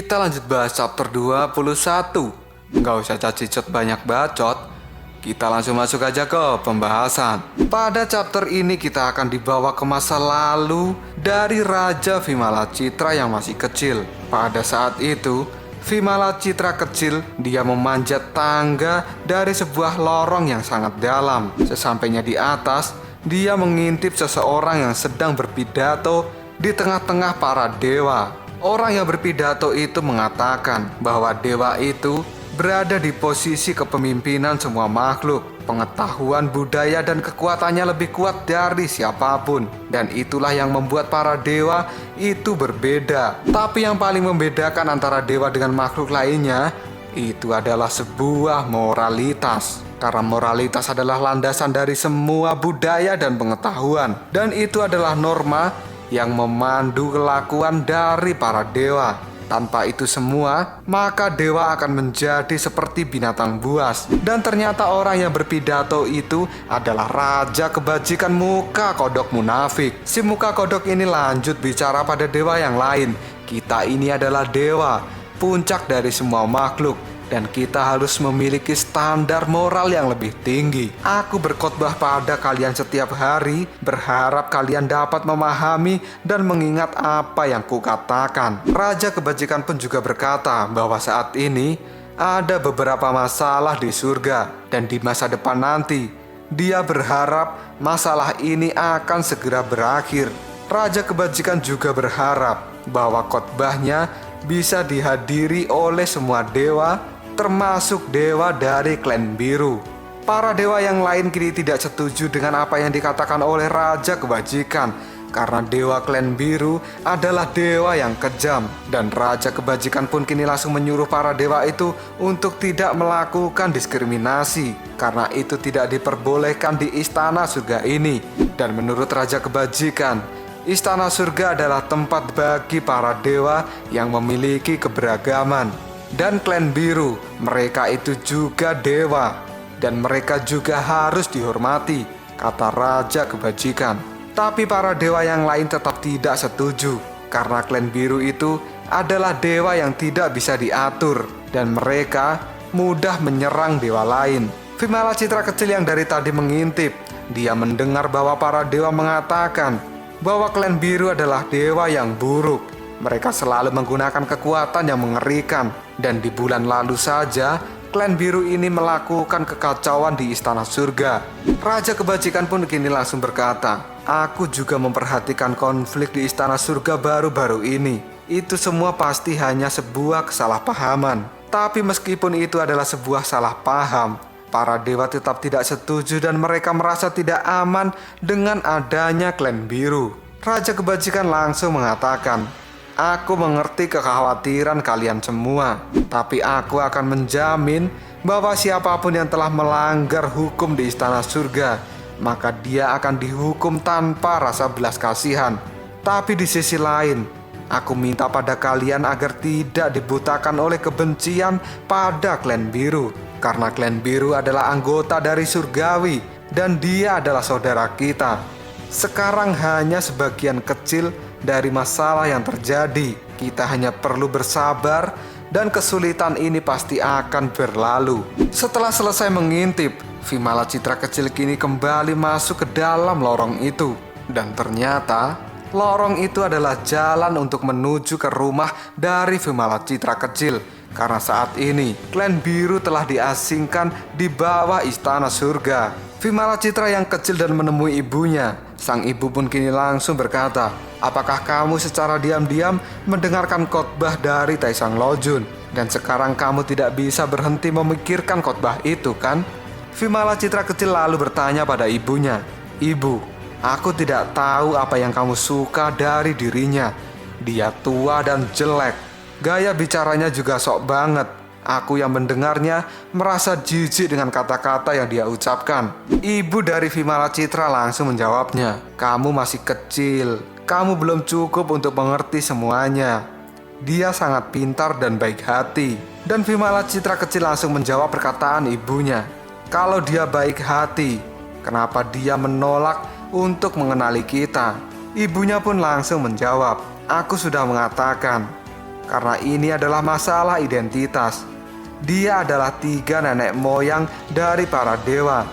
Kita lanjut bahas chapter 21. Nggak usah cacicot banyak bacot, kita langsung masuk aja ke pembahasan. Pada chapter ini kita akan dibawa ke masa lalu dari Raja Vimalacitra yang masih kecil. Pada saat itu, Vimalacitra kecil, dia memanjat tangga dari sebuah lorong yang sangat dalam. Sesampainya di atas, dia mengintip seseorang yang sedang berpidato di tengah-tengah para dewa. Orang yang berpidato itu mengatakan bahwa dewa itu berada di posisi kepemimpinan semua makhluk. Pengetahuan, budaya, dan kekuatannya lebih kuat dari siapapun. Dan itulah yang membuat para dewa itu berbeda. Tapi yang paling membedakan antara dewa dengan makhluk lainnya, itu adalah sebuah moralitas. Karena moralitas adalah landasan dari semua budaya dan pengetahuan. Dan itu adalah norma yang memandu kelakuan dari para dewa. Tanpa itu semua, maka dewa akan menjadi seperti binatang buas. Dan ternyata orang yang berpidato itu adalah Raja Kebajikan Muka Kodok Munafik. Si Muka Kodok ini lanjut bicara pada dewa yang lain. Kita ini adalah dewa, puncak dari semua makhluk. Dan kita harus memiliki standar moral yang lebih tinggi. Aku berkhotbah pada kalian setiap hari, berharap kalian dapat memahami dan mengingat apa yang kukatakan. Raja Kebajikan pun juga berkata bahwa saat ini ada beberapa masalah di surga. Dan di masa depan nanti, dia berharap masalah ini akan segera berakhir. Raja Kebajikan juga berharap bahwa khotbahnya bisa dihadiri oleh semua dewa, termasuk dewa dari klan biru. Para dewa yang lain kini tidak setuju dengan apa yang dikatakan oleh Raja Kebajikan, karena dewa klan biru adalah dewa yang kejam. Dan Raja Kebajikan pun kini langsung menyuruh para dewa itu untuk tidak melakukan diskriminasi, karena itu tidak diperbolehkan di istana surga ini. Dan menurut Raja Kebajikan, istana surga adalah tempat bagi para dewa yang memiliki keberagaman. Dan klan biru, mereka itu juga dewa, dan mereka juga harus dihormati, kata Raja Kebajikan. Tapi para dewa yang lain tetap tidak setuju, karena klan biru itu adalah dewa yang tidak bisa diatur, dan mereka mudah menyerang dewa lain. Vimalacitra kecil yang dari tadi mengintip, dia mendengar bahwa para dewa mengatakan bahwa klan biru adalah dewa yang buruk. Mereka selalu menggunakan kekuatan yang mengerikan. Dan di bulan lalu saja, klan biru ini melakukan kekacauan di istana surga. Raja Kebajikan pun kini langsung berkata, aku juga memperhatikan konflik di istana surga baru-baru ini. Itu semua pasti hanya sebuah kesalahpahaman. Tapi meskipun itu adalah sebuah salah paham, para dewa tetap tidak setuju dan mereka merasa tidak aman dengan adanya klan biru. Raja Kebajikan langsung mengatakan, aku mengerti kekhawatiran kalian semua, tapi aku akan menjamin bahwa siapapun yang telah melanggar hukum di istana surga, maka dia akan dihukum tanpa rasa belas kasihan. Tapi di sisi lain, aku minta pada kalian agar tidak dibutakan oleh kebencian pada klan biru, karena klan biru adalah anggota dari surgawi dan dia adalah saudara kita. Sekarang hanya sebagian kecil dari masalah yang terjadi. Kita hanya perlu bersabar dan kesulitan ini pasti akan berlalu. Setelah selesai mengintip, Vimalacitra kecil kini kembali masuk ke dalam lorong itu. Dan ternyata lorong itu adalah jalan untuk menuju ke rumah dari Vimalacitra kecil. Karena saat ini klan biru telah diasingkan di bawah istana surga. Vimalacitra yang kecil dan menemui ibunya. Sang ibu pun kini langsung berkata, apakah kamu secara diam-diam mendengarkan khotbah dari Taisang Lojun? Dan sekarang kamu tidak bisa berhenti memikirkan khotbah itu, kan? Vimalacitra kecil lalu bertanya pada ibunya, ibu, aku tidak tahu apa yang kamu suka dari dirinya. Dia tua dan jelek. Gaya bicaranya juga sok banget. Aku yang mendengarnya merasa jijik dengan kata-kata yang dia ucapkan. Ibu dari Vimalacitra langsung menjawabnya, kamu masih kecil, kamu belum cukup untuk mengerti semuanya. Dia sangat pintar dan baik hati. Dan Vimalacitra kecil langsung menjawab perkataan ibunya, kalau dia baik hati, kenapa dia menolak untuk mengenali kita? Ibunya pun langsung menjawab, aku sudah mengatakan, karena ini adalah masalah identitas. Dia adalah 3 nenek moyang dari para dewa,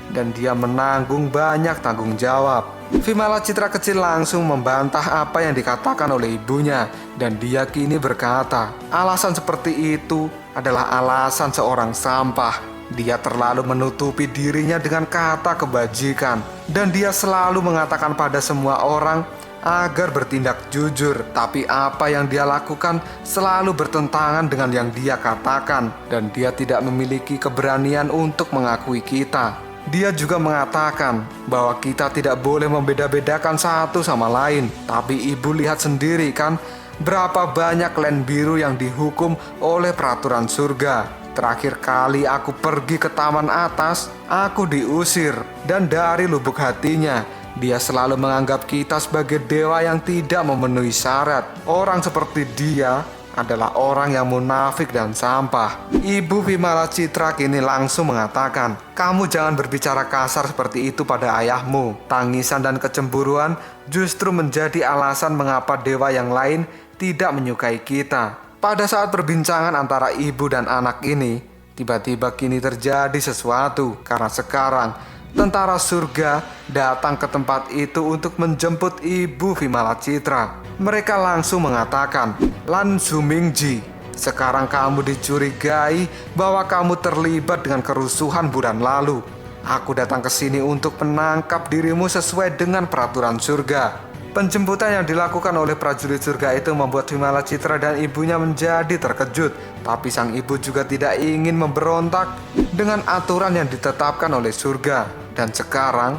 dan dia menanggung banyak tanggung jawab. Vimala Citra kecil langsung membantah apa yang dikatakan oleh ibunya, dan dia kini berkata, alasan seperti itu adalah alasan seorang sampah. Dia terlalu menutupi dirinya dengan kata kebajikan, dan dia selalu mengatakan pada semua orang agar bertindak jujur. Tapi apa yang dia lakukan selalu bertentangan dengan yang dia katakan, dan dia tidak memiliki keberanian untuk mengakui kita. Dia juga mengatakan bahwa kita tidak boleh membeda-bedakan satu sama lain. Tapi ibu lihat sendiri kan, berapa banyak klan biru yang dihukum oleh peraturan surga. Terakhir kali aku pergi ke taman atas, aku diusir. Dan dari lubuk hatinya, dia selalu menganggap kita sebagai dewa yang tidak memenuhi syarat. Orang seperti dia adalah orang yang munafik dan sampah. Ibu Vimala Citra kini langsung mengatakan, kamu jangan berbicara kasar seperti itu pada ayahmu. Tangisan dan kecemburuan justru menjadi alasan mengapa dewa yang lain tidak menyukai kita. Pada saat perbincangan antara ibu dan anak ini, tiba-tiba kini terjadi sesuatu. Karena sekarang tentara surga datang ke tempat itu untuk menjemput ibu Vimala Citra. Mereka langsung mengatakan, Lan Zumingji, sekarang kamu dicurigai bahwa kamu terlibat dengan kerusuhan bulan lalu. Aku datang ke sini untuk menangkap dirimu sesuai dengan peraturan surga. Penjemputan yang dilakukan oleh prajurit surga itu membuat Vimala Citra dan ibunya menjadi terkejut. Tapi sang ibu juga tidak ingin memberontak dengan aturan yang ditetapkan oleh surga. Dan sekarang,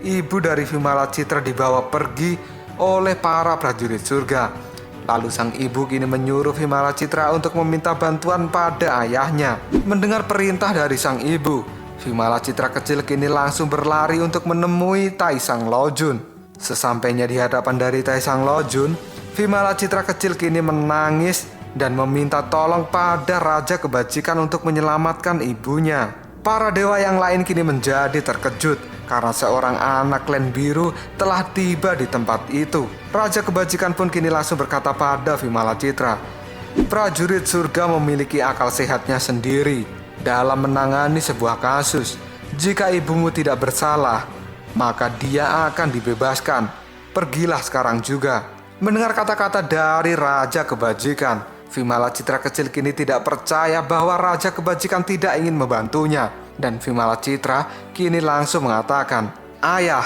ibu dari Vimala Citra dibawa pergi oleh para prajurit surga. Lalu sang ibu kini menyuruh Vimala Citra untuk meminta bantuan pada ayahnya. Mendengar perintah dari sang ibu, Vimala Citra kecil kini langsung berlari untuk menemui Taisang Lojun. Sesampainya di hadapan dari Taisang Lojun, Vimala Citra kecil kini menangis dan meminta tolong pada Raja Kebajikan untuk menyelamatkan ibunya. Para dewa yang lain kini menjadi terkejut karena seorang anak klan biru telah tiba di tempat itu. Raja Kebajikan pun kini langsung berkata pada Vimala Citra, prajurit surga memiliki akal sehatnya sendiri dalam menangani sebuah kasus. Jika ibumu tidak bersalah, maka dia akan dibebaskan. Pergilah sekarang juga. Mendengar kata-kata dari Raja Kebajikan, Vimala Citra kecil kini tidak percaya bahwa Raja Kebajikan tidak ingin membantunya. Dan Vimala Citra kini langsung mengatakan, ayah,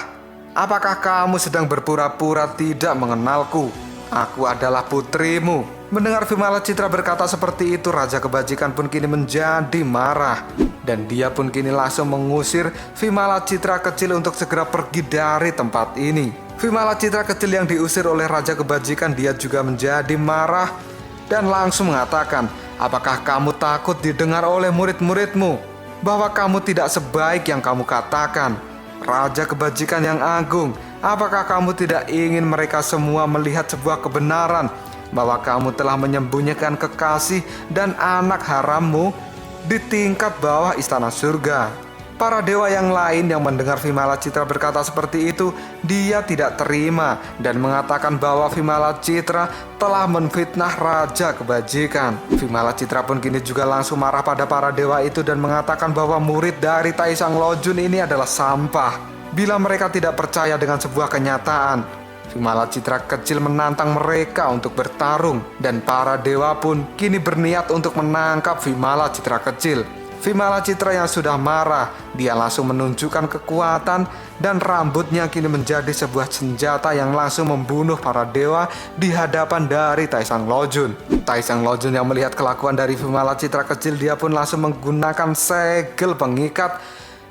apakah kamu sedang berpura-pura tidak mengenalku? Aku adalah putrimu. Mendengar Vimala Citra berkata seperti itu, Raja Kebajikan pun kini menjadi marah. Dan dia pun kini langsung mengusir Vimala Citra kecil untuk segera pergi dari tempat ini. Vimala Citra kecil yang diusir oleh Raja Kebajikan, dia juga menjadi marah dan langsung mengatakan, apakah kamu takut didengar oleh murid-muridmu bahwa kamu tidak sebaik yang kamu katakan? Raja Kebajikan yang agung, apakah kamu tidak ingin mereka semua melihat sebuah kebenaran bahwa kamu telah menyembunyikan kekasih dan anak harammu di tingkat bawah istana surga? Para dewa yang lain yang mendengar Vimala Citra berkata seperti itu, dia tidak terima dan mengatakan bahwa Vimala Citra telah menfitnah Raja Kebajikan. Vimala Citra pun kini juga langsung marah pada para dewa itu dan mengatakan bahwa murid dari Taisang Lojun ini adalah sampah. Bila mereka tidak percaya dengan sebuah kenyataan, Vimala Citra kecil menantang mereka untuk bertarung, dan para dewa pun kini berniat untuk menangkap Vimala Citra kecil. Vimala Citra yang sudah marah, dia langsung menunjukkan kekuatan dan rambutnya kini menjadi sebuah senjata yang langsung membunuh para dewa di hadapan dari Taisang Lojun. Taisang Lojun yang melihat kelakuan dari Vimala Citra kecil, dia pun langsung menggunakan segel pengikat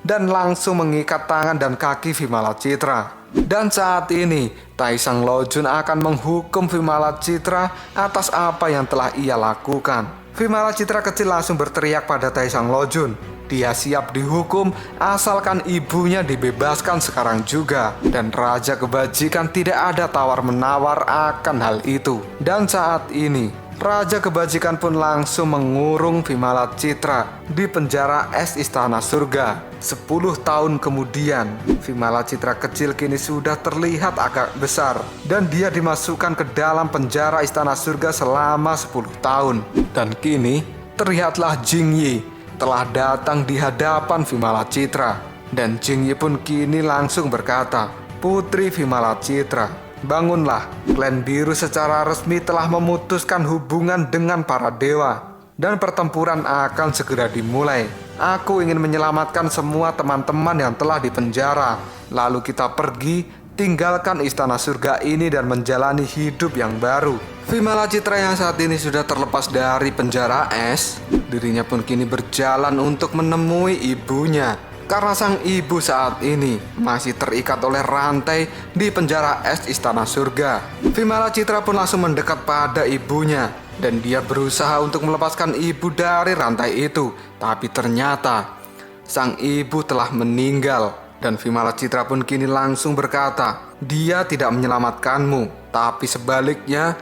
dan langsung mengikat tangan dan kaki Vimala Citra. Dan saat ini Taisang Lojun akan menghukum Vimala Citra atas apa yang telah ia lakukan. Vimala Citra kecil langsung berteriak pada Taisang Lojun. Dia siap dihukum asalkan ibunya dibebaskan sekarang juga. Dan Raja Kebajikan tidak ada tawar-menawar akan hal itu. Dan saat ini Raja Kebajikan pun langsung mengurung Vimala Citra di penjara es Istana Surga. 10 tahun kemudian, Vimala Citra kecil kini sudah terlihat agak besar dan dia dimasukkan ke dalam penjara Istana Surga selama 10 tahun. Dan kini terlihatlah Jingyi telah datang di hadapan Vimala Citra. Dan Jingyi pun kini langsung berkata, "Putri Vimala Citra, bangunlah, klan biru secara resmi telah memutuskan hubungan dengan para dewa dan pertempuran akan segera dimulai. Aku ingin menyelamatkan semua teman-teman yang telah dipenjara. Lalu kita pergi, tinggalkan Istana Surga ini dan menjalani hidup yang baru." Vimala Citra yang saat ini sudah terlepas dari penjara es, dirinya pun kini berjalan untuk menemui ibunya. Karena sang ibu saat ini masih terikat oleh rantai di penjara es Istana Surga. Vimala Citra pun langsung mendekat pada ibunya dan dia berusaha untuk melepaskan ibu dari rantai itu. Tapi ternyata sang ibu telah meninggal dan Vimala Citra pun kini langsung berkata, "Dia tidak menyelamatkanmu, tapi sebaliknya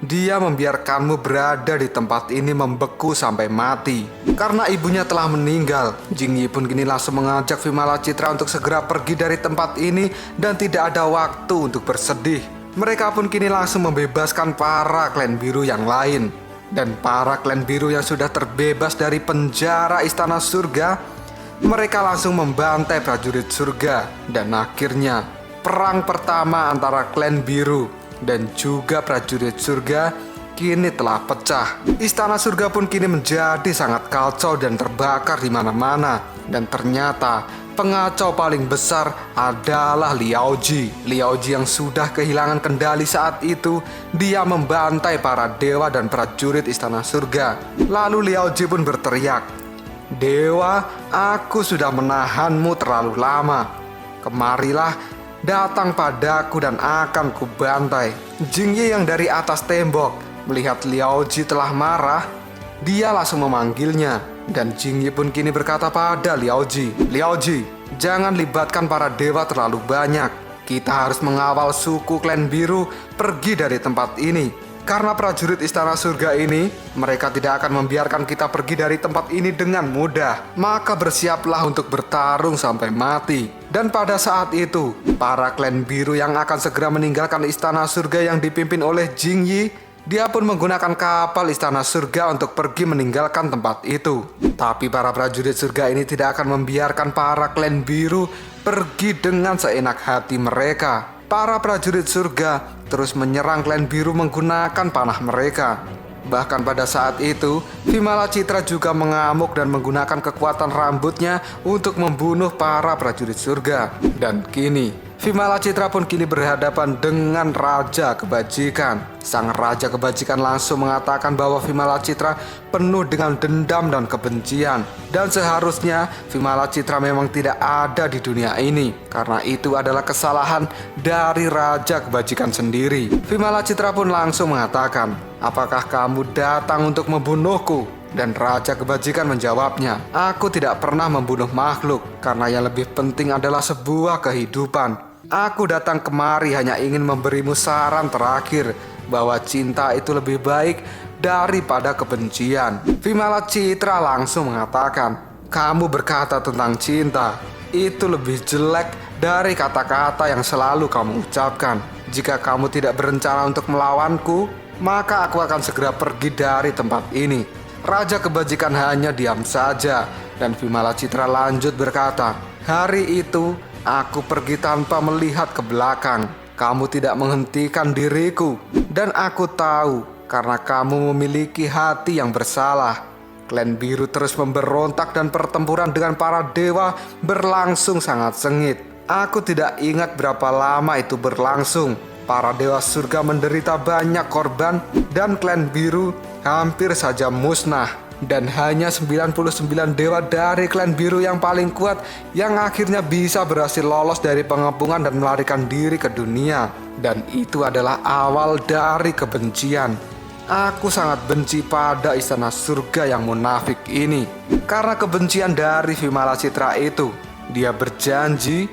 dia membiarkanmu berada di tempat ini membeku sampai mati." Karena ibunya telah meninggal, Jingyi pun kini langsung mengajak Vimala Citra untuk segera pergi dari tempat ini dan tidak ada waktu untuk bersedih. Mereka pun kini langsung membebaskan para klan biru yang lain. Dan para klan biru yang sudah terbebas dari penjara Istana Surga, mereka langsung membantai prajurit surga. Dan akhirnya perang pertama antara klan biru dan juga prajurit surga kini telah pecah. Istana Surga pun kini menjadi sangat kacau dan terbakar di mana-mana. Dan ternyata pengacau paling besar adalah Liaoji. Liaoji yang sudah kehilangan kendali saat itu, dia membantai para dewa dan prajurit Istana Surga. Lalu Liaoji pun berteriak, "Dewa, aku sudah menahanmu terlalu lama. Kemarilah, datang padaku dan akan kubantai." Jingyi yang dari atas tembok melihat Liaoji telah marah, dia langsung memanggilnya. Dan Jingyi pun kini berkata pada Liaoji, "Liaoji, jangan libatkan para dewa terlalu banyak. Kita harus mengawal suku klan biru pergi dari tempat ini. Karena prajurit Istana Surga ini, mereka tidak akan membiarkan kita pergi dari tempat ini dengan mudah. Maka bersiaplah untuk bertarung sampai mati." Dan pada saat itu, para klan biru yang akan segera meninggalkan Istana Surga yang dipimpin oleh Jingyi, dia pun menggunakan kapal Istana Surga untuk pergi meninggalkan tempat itu. Tapi para prajurit surga ini tidak akan membiarkan para klan biru pergi dengan seenak hati mereka. Para prajurit surga terus menyerang klan biru menggunakan panah mereka. Bahkan pada saat itu, Vimala Citra juga mengamuk dan menggunakan kekuatan rambutnya untuk membunuh para prajurit surga. Dan kini Vimala Citra pun kini berhadapan dengan Raja Kebajikan. Sang Raja Kebajikan langsung mengatakan bahwa Vimala Citra penuh dengan dendam dan kebencian. Dan seharusnya Vimala Citra memang tidak ada di dunia ini, karena itu adalah kesalahan dari Raja Kebajikan sendiri. Vimala Citra pun langsung mengatakan, "Apakah kamu datang untuk membunuhku?" Dan Raja Kebajikan menjawabnya, "Aku tidak pernah membunuh makhluk, karena yang lebih penting adalah sebuah kehidupan. Aku datang kemari hanya ingin memberimu saran terakhir, bahwa cinta itu lebih baik daripada kebencian." Vimala Citra langsung mengatakan, "Kamu berkata tentang cinta, itu lebih jelek dari kata-kata yang selalu kamu ucapkan. Jika kamu tidak berencana untuk melawanku, maka aku akan segera pergi dari tempat ini." Raja Kebajikan hanya diam saja. Dan Vimala Citra lanjut berkata, "Hari itu aku pergi tanpa melihat ke belakang. Kamu tidak menghentikan diriku. Dan aku tahu karena kamu memiliki hati yang bersalah." Klan biru terus memberontak dan pertempuran dengan para dewa berlangsung sangat sengit. Aku tidak ingat berapa lama itu berlangsung. Para dewa surga menderita banyak korban dan klan biru hampir saja musnah. Dan hanya 99 dewa dari klan biru yang paling kuat yang akhirnya bisa berhasil lolos dari pengepungan dan melarikan diri ke dunia. Dan itu adalah awal dari kebencian. Aku sangat benci pada Istana Surga yang munafik ini. Karena kebencian dari Vimala Citra itu, dia berjanji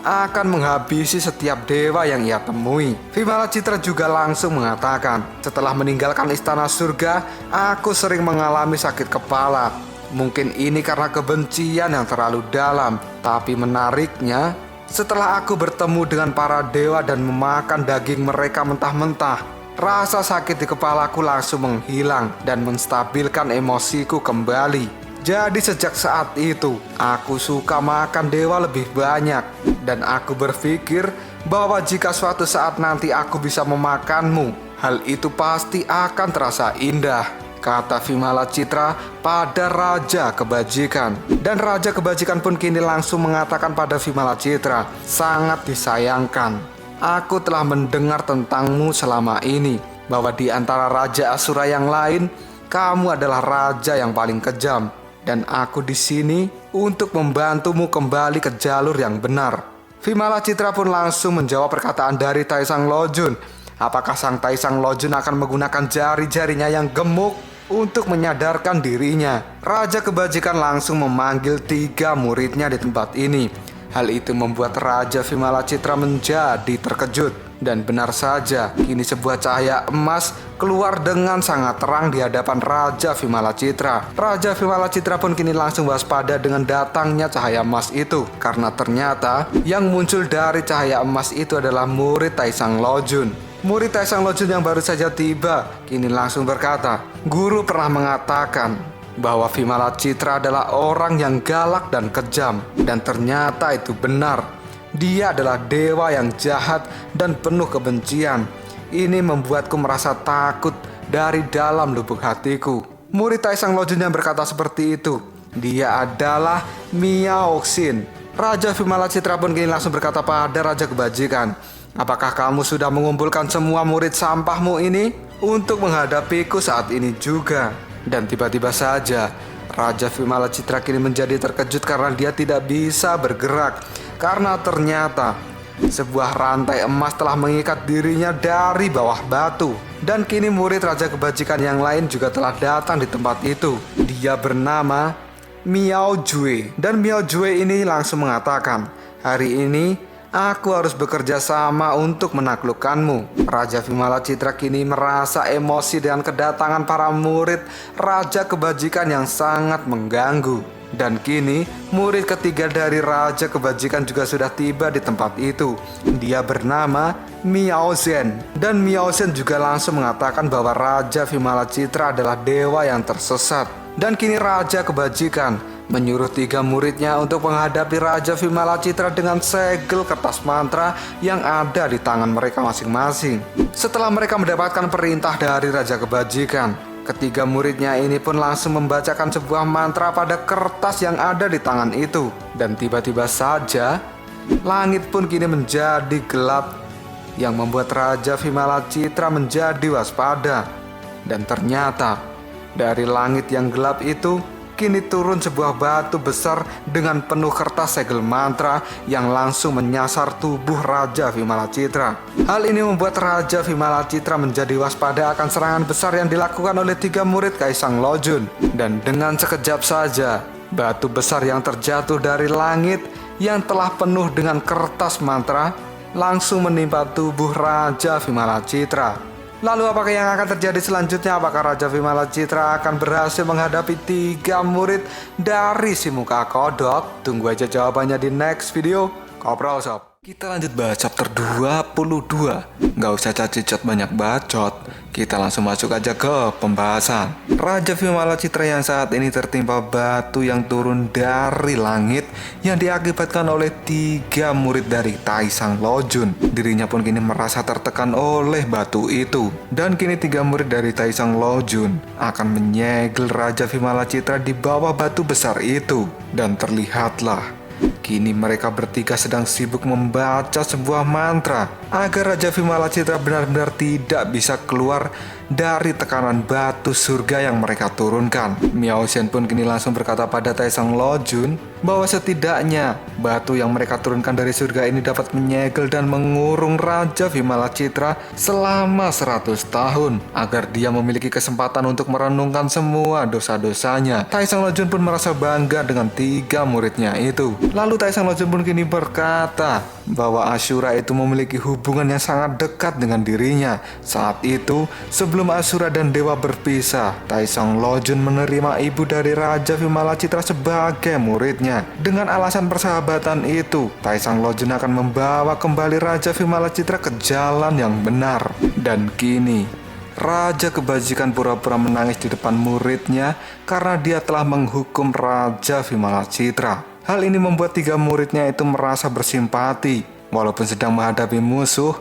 akan menghabisi setiap dewa yang ia temui. Vimala Citra juga langsung mengatakan, setelah meninggalkan istana surga, aku sering mengalami sakit kepala. Mungkin ini karena kebencian yang terlalu dalam. Tapi menariknya, setelah aku bertemu dengan para dewa dan memakan daging mereka mentah-mentah, rasa sakit di kepalaku langsung menghilang dan menstabilkan emosiku kembali. Jadi sejak saat itu, aku suka makan dewa lebih banyak. Dan aku berpikir bahwa jika suatu saat nanti aku bisa memakanmu, hal itu pasti akan terasa indah, kata Vimala Citra pada Raja Kebajikan. Dan Raja Kebajikan pun kini langsung mengatakan pada Vimala Citra, sangat disayangkan, aku telah mendengar tentangmu selama ini, bahwa di antara Raja Asura yang lain, kamu adalah raja yang paling kejam. Dan aku di sini untuk membantumu kembali ke jalur yang benar. Vimala Citra pun langsung menjawab perkataan dari Taesang Lojun. Apakah sang Taesang Lojun akan menggunakan jari-jarinya yang gemuk untuk menyadarkan dirinya? Raja Kebajikan langsung memanggil 3 muridnya di tempat ini. Hal itu membuat Raja Vimala Citra menjadi terkejut. Dan benar saja, kini sebuah cahaya emas keluar dengan sangat terang di hadapan Raja Vimala Citra. Raja Vimala Citra pun kini langsung waspada dengan datangnya cahaya emas itu, karena ternyata yang muncul dari cahaya emas itu adalah murid Taesang Lojun. Murid Taesang Lojun yang baru saja tiba kini langsung berkata, guru pernah mengatakan bahwa Vimala Citra adalah orang yang galak dan kejam. Dan ternyata itu benar. Dia adalah dewa yang jahat dan penuh kebencian. Ini membuatku merasa takut dari dalam lubuk hatiku. Murid Taesang Lojun yang berkata seperti itu, dia adalah Miao Xin. Raja Vimala Citra pun kini langsung berkata pada Raja Kebajikan, apakah kamu sudah mengumpulkan semua murid sampahmu ini untuk menghadapiku saat ini juga? Dan tiba-tiba saja Raja Vimala Citra kini menjadi terkejut karena dia tidak bisa bergerak. Karena ternyata sebuah rantai emas telah mengikat dirinya dari bawah batu. Dan kini murid Raja Kebajikan yang lain juga telah datang di tempat itu. Dia bernama Miao Jue. Dan Miao Jue ini langsung mengatakan, hari ini aku harus bekerja sama untuk menaklukkanmu. Raja Vimala Citra kini merasa emosi dengan kedatangan para murid Raja Kebajikan yang sangat mengganggu. Dan kini murid ketiga dari Raja Kebajikan juga sudah tiba di tempat itu. Dia bernama Miao Zhen. Dan Miao Zhen juga langsung mengatakan bahwa Raja Vimala Citra adalah dewa yang tersesat. Dan kini Raja Kebajikan menyuruh 3 muridnya untuk menghadapi Raja Vimala Citra dengan segel kertas mantra yang ada di tangan mereka masing-masing. Setelah mereka mendapatkan perintah dari Raja Kebajikan, ketiga muridnya ini pun langsung membacakan sebuah mantra pada kertas yang ada di tangan itu. Dan tiba-tiba saja, langit pun kini menjadi gelap, yang membuat Raja Vimala Citra menjadi waspada. Dan ternyata, dari langit yang gelap itu, kini turun sebuah batu besar dengan penuh kertas segel mantra yang langsung menyasar tubuh Raja Vimala Citra. Hal ini membuat Raja Vimala Citra menjadi waspada akan serangan besar yang dilakukan oleh 3 murid Taesang Lojun. Dan dengan sekejap saja, batu besar yang terjatuh dari langit yang telah penuh dengan kertas mantra langsung menimpa tubuh Raja Vimala Citra. Lalu apakah yang akan terjadi selanjutnya? Apakah Raja Vimala Citra akan berhasil menghadapi 3 murid dari si muka kodok? Tunggu aja jawabannya di next video. Koprol Sob. Kita lanjut bahas chapter 22. Nggak usah cacicot banyak bacot, kita langsung masuk aja ke pembahasan. Raja Vimala Citra yang saat ini tertimpa batu yang turun dari langit yang diakibatkan oleh 3 murid dari Taesang Lojun. Dirinya pun kini merasa tertekan oleh batu itu. Dan kini 3 murid dari Taesang Lojun akan menyegel Raja Vimala Citra di bawah batu besar itu. Dan terlihatlah kini mereka bertiga sedang sibuk membaca sebuah mantra agar Raja Vimala Citra benar-benar tidak bisa keluar dari tekanan batu surga yang mereka turunkan. Miao Zhen pun kini langsung berkata pada Taesang Lojun bahwa setidaknya batu yang mereka turunkan dari surga ini dapat menyegel dan mengurung Raja Vimala Citra selama 100 tahun agar dia memiliki kesempatan untuk merenungkan semua dosa-dosanya. Taesang Lojun pun merasa bangga dengan 3 muridnya itu. Lalu Taesang Lojun pun kini berkata bahwa Ashura itu memiliki hubungan yang sangat dekat dengan dirinya. Saat itu, sebelum Ashura dan dewa berpisah, Taesong Lojun menerima ibu dari Raja Vimalacitra sebagai muridnya. Dengan alasan persahabatan itu, Taesong Lojun akan membawa kembali Raja Vimalacitra ke jalan yang benar. Dan kini, Raja Kebajikan pura-pura menangis di depan muridnya karena dia telah menghukum Raja Vimalacitra. Hal ini membuat 3 muridnya itu merasa bersimpati. Walaupun sedang menghadapi musuh,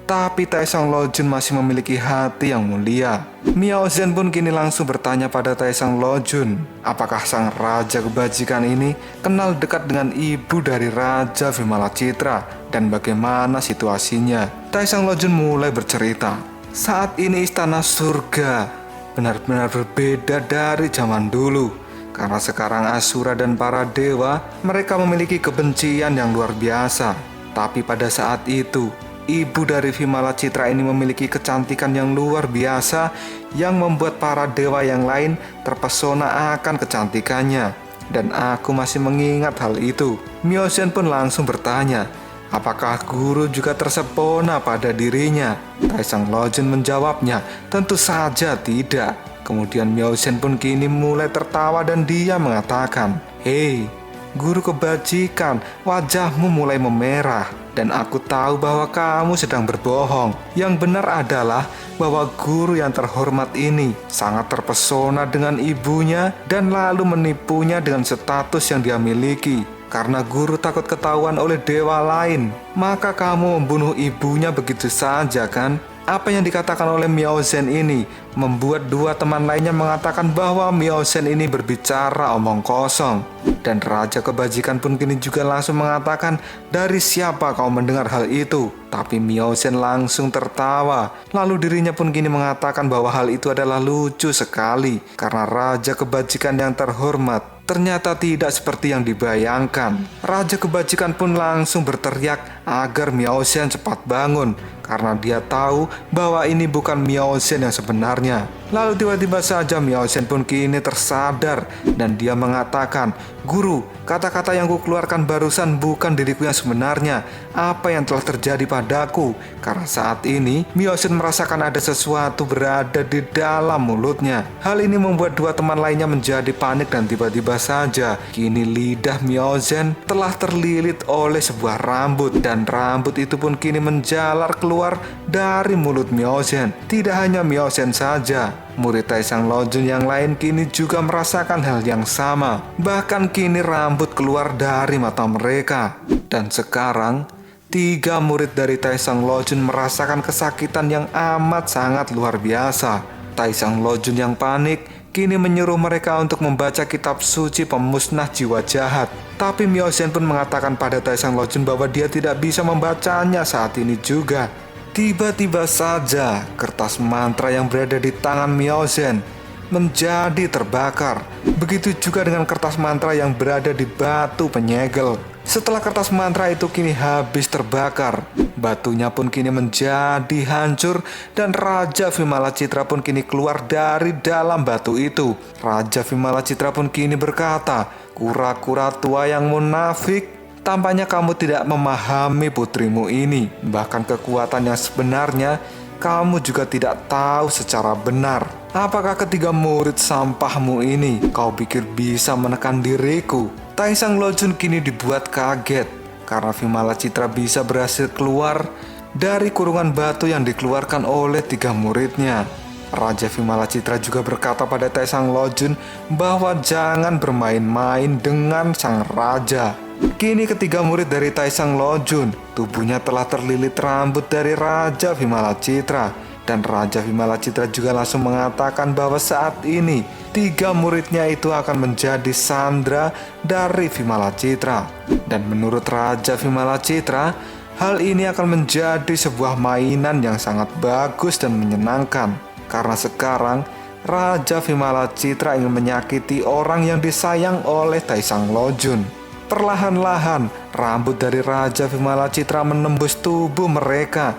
tapi Taesong Lojun masih memiliki hati yang mulia. Miao Zhen pun kini langsung bertanya pada Taesong Lojun, apakah sang Raja Kebajikan ini kenal dekat dengan ibu dari Raja Vimalacitra dan bagaimana situasinya. Taesong Lojun mulai bercerita. Saat ini istana surga benar-benar berbeda dari zaman dulu. Karena sekarang Ashura dan para dewa, mereka memiliki kebencian yang luar biasa. Tapi pada saat itu, ibu dari Vimalacitra ini memiliki kecantikan yang luar biasa yang membuat para dewa yang lain terpesona akan kecantikannya. Dan aku masih mengingat hal itu. Miao Zhen pun langsung bertanya, apakah guru juga tersepona pada dirinya? Taesong Lojun menjawabnya, tentu saja tidak. Kemudian Miao Zhen pun kini mulai tertawa dan dia mengatakan, "Hei, guru kebajikan, wajahmu mulai memerah dan aku tahu bahwa kamu sedang berbohong. Yang benar adalah bahwa guru yang terhormat ini sangat terpesona dengan ibunya dan lalu menipunya dengan status yang dia miliki. Karena guru takut ketahuan oleh dewa lain, maka kamu membunuh ibunya begitu saja kan?" Apa yang dikatakan oleh Miao Zhen ini membuat 2 teman lainnya mengatakan bahwa Miao Zhen ini berbicara omong kosong. Dan Raja Kebajikan pun kini juga langsung mengatakan, dari siapa kau mendengar hal itu? Tapi Miao Zhen langsung tertawa. Lalu dirinya pun kini mengatakan bahwa hal itu adalah lucu sekali. Karena Raja Kebajikan yang terhormat ternyata tidak seperti yang dibayangkan. Raja Kebajikan pun langsung berteriak agar Miao Zhen cepat bangun. Karena dia tahu bahwa ini bukan Miao Zhen yang sebenarnya. Lalu tiba-tiba saja Miao Zhen pun kini tersadar dan dia mengatakan, "Guru, kata-kata yang kukeluarkan barusan bukan diriku yang sebenarnya. Apa yang telah terjadi padaku?" Karena saat ini Miao Zhen merasakan ada sesuatu berada di dalam mulutnya. Hal ini membuat 2 teman lainnya menjadi panik dan tiba-tiba saja kini lidah Miao Zhen telah terlilit oleh sebuah rambut dan rambut itu pun kini menjalar keluar dari mulut Miao Zhen. Tidak hanya Miao Zhen saja, murid Taesong Lojun yang lain kini juga merasakan hal yang sama. Bahkan kini rambut keluar dari mata mereka. Dan sekarang 3 murid dari Taesong Lojun merasakan kesakitan yang amat sangat luar biasa. Taesong Lojun yang panik kini menyuruh mereka untuk membaca kitab suci pemusnah jiwa jahat. Tapi Miao Zhen pun mengatakan pada Taesong Lojun bahwa dia tidak bisa membacanya saat ini juga. Tiba-tiba saja kertas mantra yang berada di tangan Miao Zhen menjadi terbakar. Begitu juga dengan kertas mantra yang berada di batu penyegel. Setelah kertas mantra itu kini habis terbakar, batunya pun kini menjadi hancur dan Raja Vimalacitra pun kini keluar dari dalam batu itu. Raja Vimalacitra pun kini berkata, "Kura-kura tua yang munafik, tampaknya kamu tidak memahami putrimu ini. Bahkan kekuatan yang sebenarnya kamu juga tidak tahu secara benar. Apakah ketiga murid sampahmu ini kau pikir bisa menekan diriku?" Taesong Lojun kini dibuat kaget karena Vimalacitra bisa berhasil keluar dari kurungan batu yang dikeluarkan oleh 3 muridnya. Raja Vimalacitra juga berkata pada Taesong Lojun bahwa jangan bermain-main dengan sang raja. Kini ketiga murid dari Taesong Lojun, tubuhnya telah terlilit rambut dari Raja Vimalacitra. Dan Raja Vimalacitra juga langsung mengatakan bahwa saat ini 3 muridnya itu akan menjadi sandera dari Vimalacitra. Dan menurut Raja Vimalacitra, hal ini akan menjadi sebuah mainan yang sangat bagus dan menyenangkan. Karena sekarang Raja Vimalacitra ingin menyakiti orang yang disayang oleh Taesong Lojun. Perlahan-lahan rambut dari Raja Vimalacitra menembus tubuh mereka,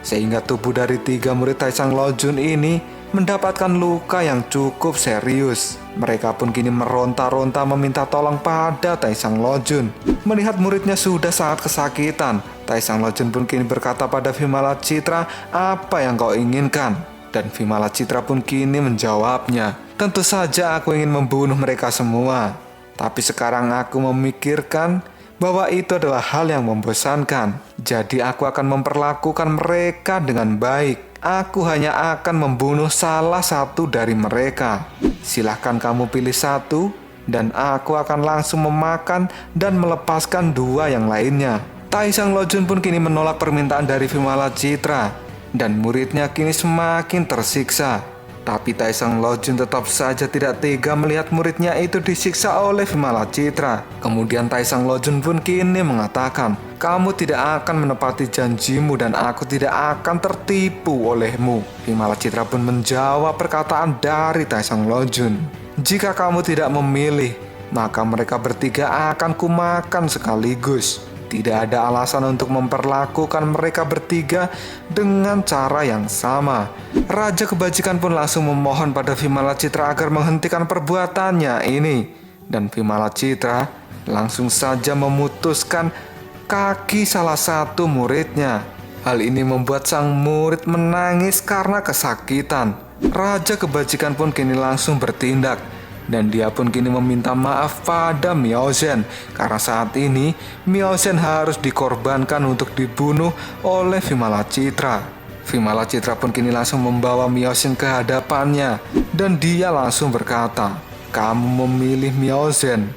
sehingga tubuh dari 3 murid Taesong Lojun ini mendapatkan luka yang cukup serius. Mereka pun kini meronta-ronta meminta tolong pada Taesong Lojun. Melihat muridnya sudah sangat kesakitan, Taesang Lojun pun kini berkata pada Vimala Citra, apa yang kau inginkan? Dan Vimala Citra pun kini menjawabnya, tentu saja aku ingin membunuh mereka semua. Tapi sekarang aku memikirkan bahwa itu adalah hal yang membosankan. Jadi aku akan memperlakukan mereka dengan baik. Aku hanya akan membunuh salah satu dari mereka. Silahkan kamu pilih satu, dan aku akan langsung memakan dan melepaskan dua yang lainnya. Taesang Lojun pun kini menolak permintaan dari Vimala Citra, dan muridnya kini semakin tersiksa. Tapi Taesang Lojun tetap saja tidak tega melihat muridnya itu disiksa oleh Vimala Citra. Kemudian Taesang Lojun pun kini mengatakan, kamu tidak akan menepati janjimu dan aku tidak akan tertipu olehmu. Vimala Citra pun menjawab perkataan dari Taesang Lojun. Jika kamu tidak memilih, maka mereka bertiga akan kumakan sekaligus. Tidak ada alasan untuk memperlakukan mereka bertiga dengan cara yang sama. Raja Kebajikan pun langsung memohon pada Vimala Citra agar menghentikan perbuatannya ini. Dan Vimala Citra langsung saja memutuskan kaki salah satu muridnya. Hal ini membuat sang murid menangis karena kesakitan. Raja Kebajikan pun kini langsung bertindak. Dan dia pun kini meminta maaf pada Miao Zhen karena saat ini Miao Zhen harus dikorbankan untuk dibunuh oleh Vimala Citra. Vimala Citra pun kini langsung membawa Miao Zhen ke hadapannya dan dia langsung berkata, kamu memilih Miao Zhen,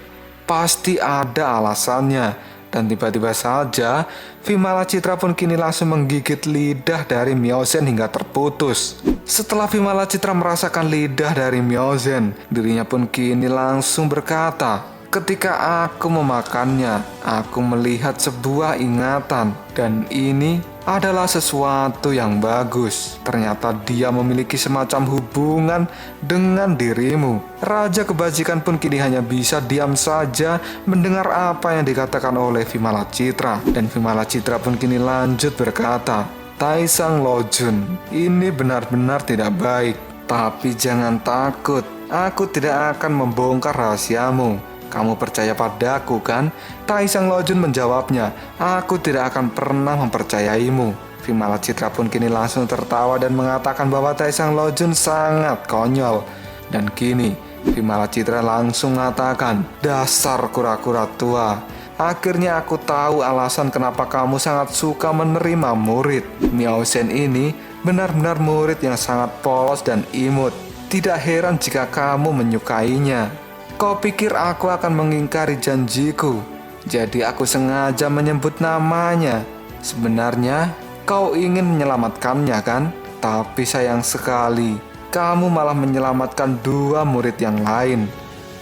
pasti ada alasannya. Dan tiba-tiba saja Vimala Citra pun kini langsung menggigit lidah dari Miao Zhen hingga terputus. Setelah Vimala Citra merasakan lidah dari Miao Zhen, dirinya pun kini langsung berkata, ketika aku memakannya, aku melihat sebuah ingatan dan ini adalah sesuatu yang bagus. Ternyata dia memiliki semacam hubungan dengan dirimu. Raja Kebajikan pun kini hanya bisa diam saja mendengar apa yang dikatakan oleh Vimala Citra. Dan Vimala Citra pun kini lanjut berkata, Taesang Lojun, ini benar-benar tidak baik. Tapi jangan takut, aku tidak akan membongkar rahasiamu. Kamu percaya padaku kan? Taesang Lojun menjawabnya, aku tidak akan pernah mempercayaimu. Vimala Citra pun kini langsung tertawa dan mengatakan bahwa Taesang Lojun sangat konyol. Dan kini Vimala Citra langsung mengatakan, dasar kura-kura tua. Akhirnya aku tahu alasan kenapa kamu sangat suka menerima murid. Miao Zhen ini benar-benar murid yang sangat polos dan imut. Tidak heran jika kamu menyukainya. Kau pikir aku akan mengingkari janjiku? Jadi aku sengaja menyebut namanya. Sebenarnya kau ingin menyelamatkannya kan? Tapi sayang sekali, kamu malah menyelamatkan dua murid yang lain.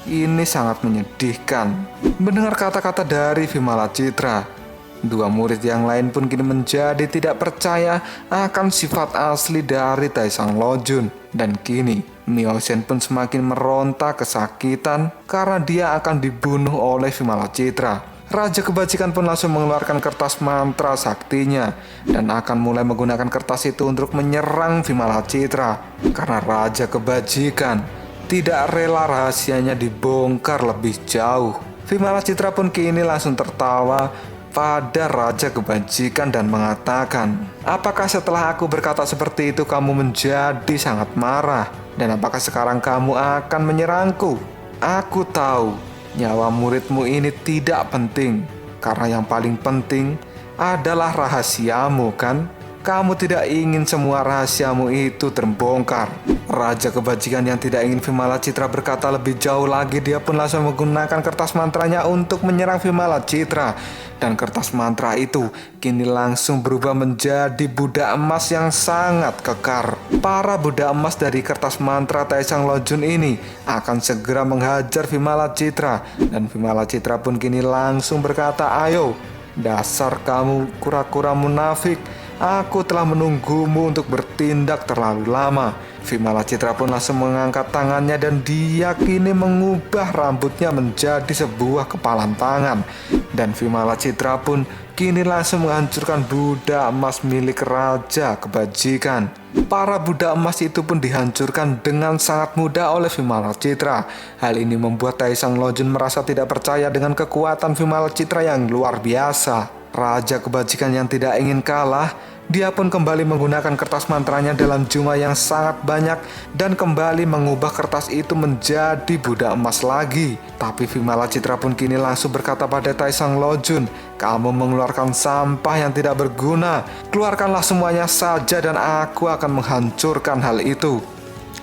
Ini sangat menyedihkan. Mendengar kata-kata dari Vimala Citra, dua murid yang lain pun kini menjadi tidak percaya akan sifat asli dari Taesang Lojun. Dan kini Miao Zhen pun semakin meronta kesakitan karena dia akan dibunuh oleh Vimala Citra. Raja Kebajikan pun langsung mengeluarkan kertas mantra saktinya dan akan mulai menggunakan kertas itu untuk menyerang Vimala Citra. Karena Raja Kebajikan tidak rela rahasianya dibongkar lebih jauh. Vimala Citra pun kini langsung tertawa pada Raja Kebajikan dan mengatakan, apakah setelah aku berkata seperti itu kamu menjadi sangat marah? Dan apakah sekarang kamu akan menyerangku? Aku tahu nyawa muridmu ini tidak penting, karena yang paling penting adalah rahasiamu kan? Kamu tidak ingin semua rahasiamu itu terbongkar. Raja Kebajikan yang tidak ingin Vimala Citra berkata lebih jauh lagi, dia pun langsung menggunakan kertas mantranya untuk menyerang Vimala Citra. Dan kertas mantra itu kini langsung berubah menjadi budak emas yang sangat kekar. Para budak emas dari kertas mantra Taesang Lojun ini akan segera menghajar Vimala Citra. Dan Vimala Citra pun kini langsung berkata, ayo, dasar kamu kura-kura munafik, aku telah menunggumu untuk bertindak terlalu lama. Vimala Citra pun langsung mengangkat tangannya dan dia kini mengubah rambutnya menjadi sebuah kepalan tangan. Dan Vimala Citra pun kini langsung menghancurkan budak emas milik Raja Kebajikan. Para budak emas itu pun dihancurkan dengan sangat mudah oleh Vimala Citra. Hal ini membuat Taesang Lojun merasa tidak percaya dengan kekuatan Vimala Citra yang luar biasa. Raja kebajikan yang tidak ingin kalah, dia pun kembali menggunakan kertas mantranya dalam jumlah yang sangat banyak dan kembali mengubah kertas itu menjadi budak emas lagi. Tapi Vimala Citra pun kini langsung berkata pada Taesang Lojun, "Kamu mengeluarkan sampah yang tidak berguna. Keluarkanlah semuanya saja dan aku akan menghancurkan hal itu."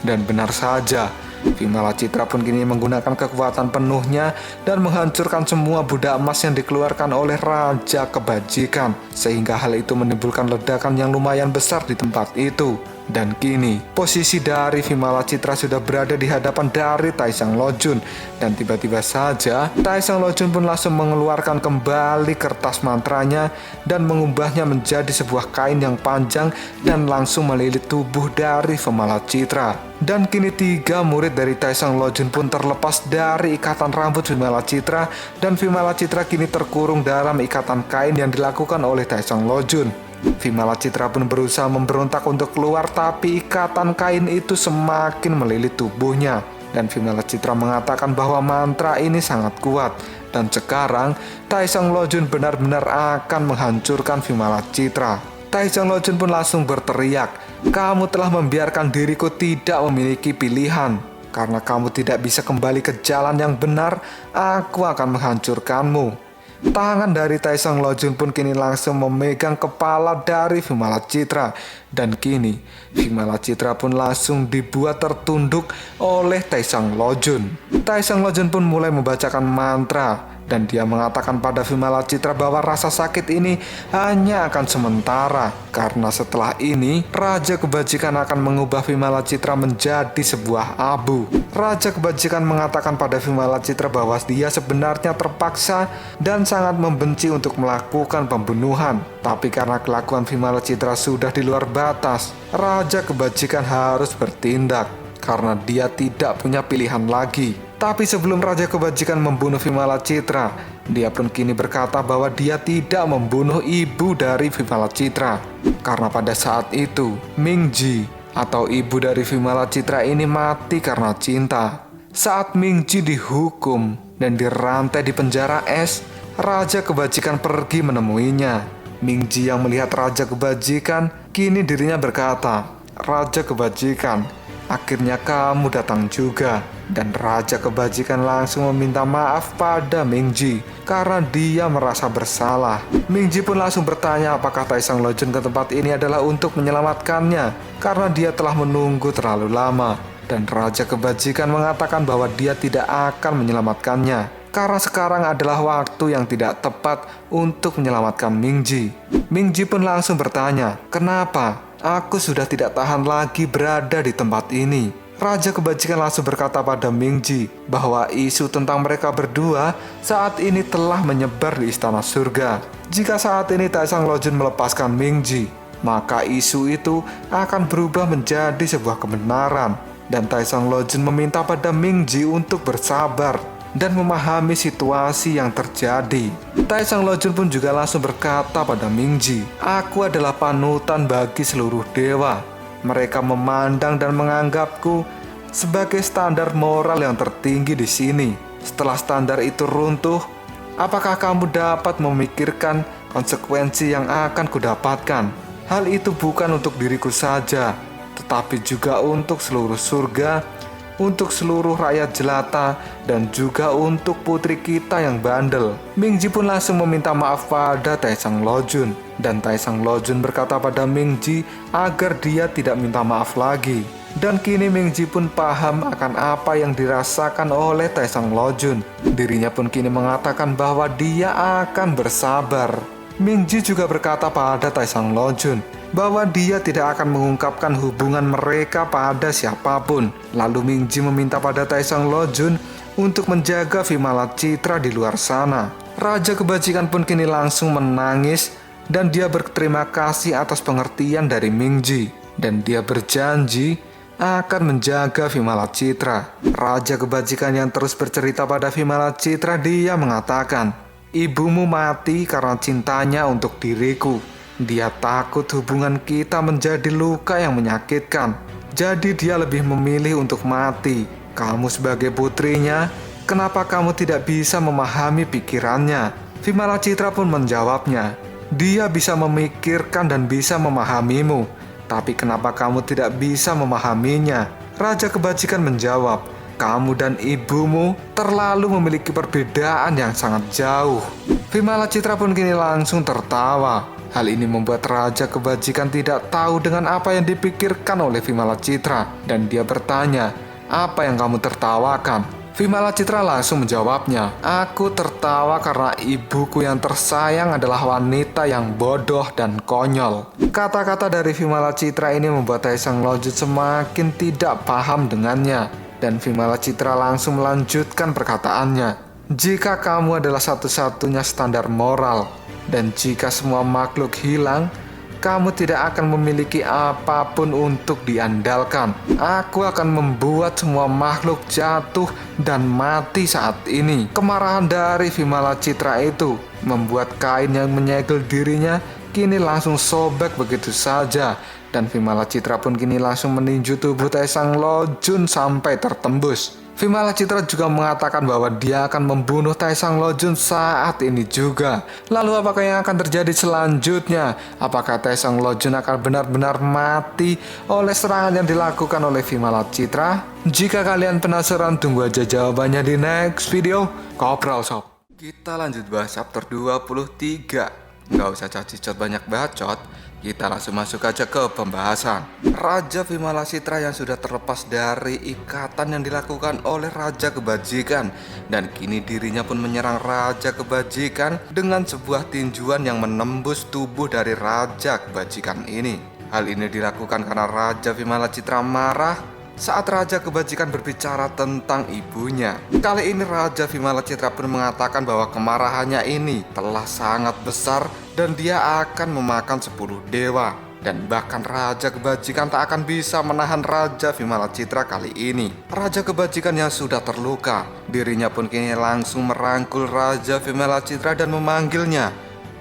Dan benar saja, Vimala Citra pun kini menggunakan kekuatan penuhnya dan menghancurkan semua budak emas yang dikeluarkan oleh Raja Kebajikan, sehingga hal itu menimbulkan ledakan yang lumayan besar di tempat itu. Dan kini posisi dari Vimala Citra sudah berada di hadapan dari Taesang Lojun, dan tiba-tiba saja Taesang Lojun pun langsung mengeluarkan kembali kertas mantranya dan mengubahnya menjadi sebuah kain yang panjang dan langsung melilit tubuh dari Vimala Citra. Dan kini 3 murid dari Taesang Lojun pun terlepas dari ikatan rambut Vimala Citra, dan Vimala Citra kini terkurung dalam ikatan kain yang dilakukan oleh Taesang Lojun. Vimala Citra pun berusaha memberontak untuk keluar, tapi ikatan kain itu semakin melilit tubuhnya. Dan Vimala Citra mengatakan bahwa mantra ini sangat kuat, dan sekarang Taesang Lojun benar-benar akan menghancurkan Vimala Citra. Taesang Lojun pun langsung berteriak, "Kamu telah membiarkan diriku tidak memiliki pilihan. Karena kamu tidak bisa kembali ke jalan yang benar, aku akan menghancurkanmu." Tangan dari Taesang Lojun pun kini langsung memegang kepala dari Vimala Citra, dan kini Vimala Citra pun langsung dibuat tertunduk oleh Taesang Lojun. Taesang Lojun pun mulai membacakan mantra, dan dia mengatakan pada Vimala Citra bahwa rasa sakit ini hanya akan sementara, karena setelah ini Raja Kebajikan akan mengubah Vimala Citra menjadi sebuah abu. Raja Kebajikan mengatakan pada Vimala Citra bahwa dia sebenarnya terpaksa dan sangat membenci untuk melakukan pembunuhan, tapi karena kelakuan Vimala Citra sudah di luar batas, Raja Kebajikan harus bertindak karena dia tidak punya pilihan lagi. Tapi sebelum Raja Kebajikan membunuh Vimala Citra, dia pun kini berkata bahwa dia tidak membunuh ibu dari Vimala Citra, karena pada saat itu Mingji atau ibu dari Vimala Citra ini mati karena cinta. Saat Mingji dihukum dan dirantai di penjara es, Raja Kebajikan pergi menemuinya. Mingji yang melihat Raja Kebajikan, kini dirinya berkata, "Raja Kebajikan, akhirnya kamu datang juga." Dan Raja Kebajikan langsung meminta maaf pada Mingji karena dia merasa bersalah. Mingji pun langsung bertanya apakah Taesang Lojun ke tempat ini adalah untuk menyelamatkannya, karena dia telah menunggu terlalu lama. Dan Raja Kebajikan mengatakan bahwa dia tidak akan menyelamatkannya, karena sekarang adalah waktu yang tidak tepat untuk menyelamatkan Mingji. Mingji pun langsung bertanya, "Kenapa? Aku sudah tidak tahan lagi berada di tempat ini." Raja Kebajikan langsung berkata pada Mingji bahwa isu tentang mereka berdua saat ini telah menyebar di Istana Surga. Jika saat ini Taesang Lojun melepaskan Mingji, maka isu itu akan berubah menjadi sebuah kebenaran. Dan Taesang Lojun meminta pada Mingji untuk bersabar dan memahami situasi yang terjadi. Taesang Lojun pun juga langsung berkata pada Mingji, "Aku adalah panutan bagi seluruh dewa. Mereka memandang dan menganggapku sebagai standar moral yang tertinggi di sini. Setelah standar itu runtuh, apakah kamu dapat memikirkan konsekuensi yang akan kudapatkan? Hal itu bukan untuk diriku saja, tetapi juga untuk seluruh surga, untuk seluruh rakyat jelata, dan juga untuk putri kita yang bandel." Mingji pun langsung meminta maaf pada Taesang Lojun, dan Taesang Lojun berkata pada Mingji agar dia tidak minta maaf lagi. Dan kini Mingji pun paham akan apa yang dirasakan oleh Taesang Lojun. Dirinya pun kini mengatakan bahwa dia akan bersabar. Mingji juga berkata pada Taesang Lojun bahwa dia tidak akan mengungkapkan hubungan mereka pada siapapun. Lalu Mingji meminta pada Taesang Lojun untuk menjaga Vimala Citra di luar sana. Raja Kebajikan pun kini langsung menangis, dan dia berterima kasih atas pengertian dari Mingji, dan dia berjanji akan menjaga Vimala Citra. Raja Kebajikan yang terus bercerita pada Vimala Citra, dia mengatakan, "Ibumu mati karena cintanya untuk diriku. Dia takut hubungan kita menjadi luka yang menyakitkan. Jadi dia lebih memilih untuk mati. Kamu sebagai putrinya, kenapa kamu tidak bisa memahami pikirannya? Vimala Citra pun menjawabnya, "Dia bisa memikirkan dan bisa memahamimu, tapi kenapa kamu tidak bisa memahaminya?" Raja Kebajikan menjawab, "Kamu dan ibumu terlalu memiliki perbedaan yang sangat jauh." Vimala Citra pun kini langsung tertawa. Hal ini membuat Raja Kebajikan tidak tahu dengan apa yang dipikirkan oleh Vimala Citra, dan dia bertanya, "Apa yang kamu tertawakan?" Vimala Citra langsung menjawabnya, "Aku tertawa karena ibuku yang tersayang adalah wanita yang bodoh dan konyol." Kata-kata dari Vimala Citra ini membuat Taesang Lojud semakin tidak paham dengannya, dan Vimala Citra langsung melanjutkan perkataannya, "Jika kamu adalah satu-satunya standar moral, dan jika semua makhluk hilang, kamu tidak akan memiliki apapun untuk diandalkan. Aku akan membuat semua makhluk jatuh dan mati saat ini." Kemarahan dari Vimala Citra itu membuat kain yang menyegel dirinya kini langsung sobek begitu saja, dan Vimala Citra pun kini langsung meninju tubuh Taesang Lojun sampai tertembus. Vimala Citra juga mengatakan bahwa dia akan membunuh Taesang Lojun saat ini juga. Lalu apakah yang akan terjadi selanjutnya? Apakah Taesang Lojun akan benar-benar mati oleh serangan yang dilakukan oleh Vimala Citra? Jika kalian penasaran, tunggu aja jawabannya di next video. Kopral Sob. Kita lanjut bahas chapter 23. Nggak usah cacicot banyak bacot, kita langsung masuk aja ke pembahasan. Raja Vimala Citra yang sudah terlepas dari ikatan yang dilakukan oleh Raja Kebajikan, dan kini dirinya pun menyerang Raja Kebajikan dengan sebuah tinjuan yang menembus tubuh dari Raja Kebajikan ini. Hal ini dilakukan karena Raja Vimala Citra marah saat Raja Kebajikan berbicara tentang ibunya. Kali ini Raja Vimala Citra pun mengatakan bahwa kemarahannya ini telah sangat besar dan dia akan memakan 10 dewa. Dan bahkan Raja Kebajikan tak akan bisa menahan Raja Vimala Citra kali ini. Raja Kebajikan yang sudah terluka, dirinya pun kini langsung merangkul Raja Vimala Citra dan memanggilnya,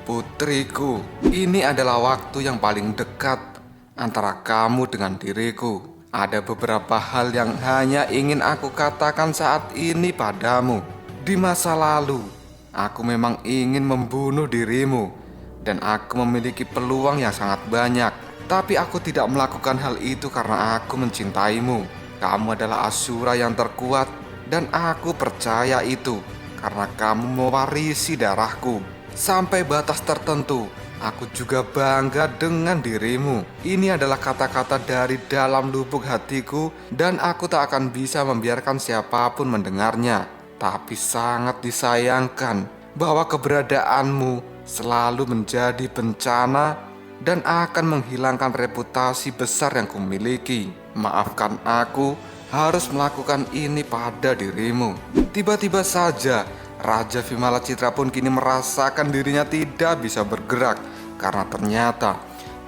"Putriku, ini adalah waktu yang paling dekat antara kamu dengan diriku. Ada beberapa hal yang hanya ingin aku katakan saat ini padamu. Di masa lalu, aku memang ingin membunuh dirimu, dan aku memiliki peluang yang sangat banyak. Tapi aku tidak melakukan hal itu karena aku mencintaimu. Kamu adalah Asura yang terkuat, dan aku percaya itu karena kamu mewarisi darahku. Sampai batas tertentu, aku juga bangga dengan dirimu." Ini adalah kata-kata dari dalam lubuk hatiku, dan aku tak akan bisa membiarkan siapapun mendengarnya. Tapi sangat disayangkan bahwa keberadaanmu selalu menjadi bencana dan akan menghilangkan reputasi besar yang kumiliki. Maafkan aku harus melakukan ini pada dirimu. Tiba-tiba saja Raja Vimala Citra pun kini merasakan dirinya tidak bisa bergerak, karena ternyata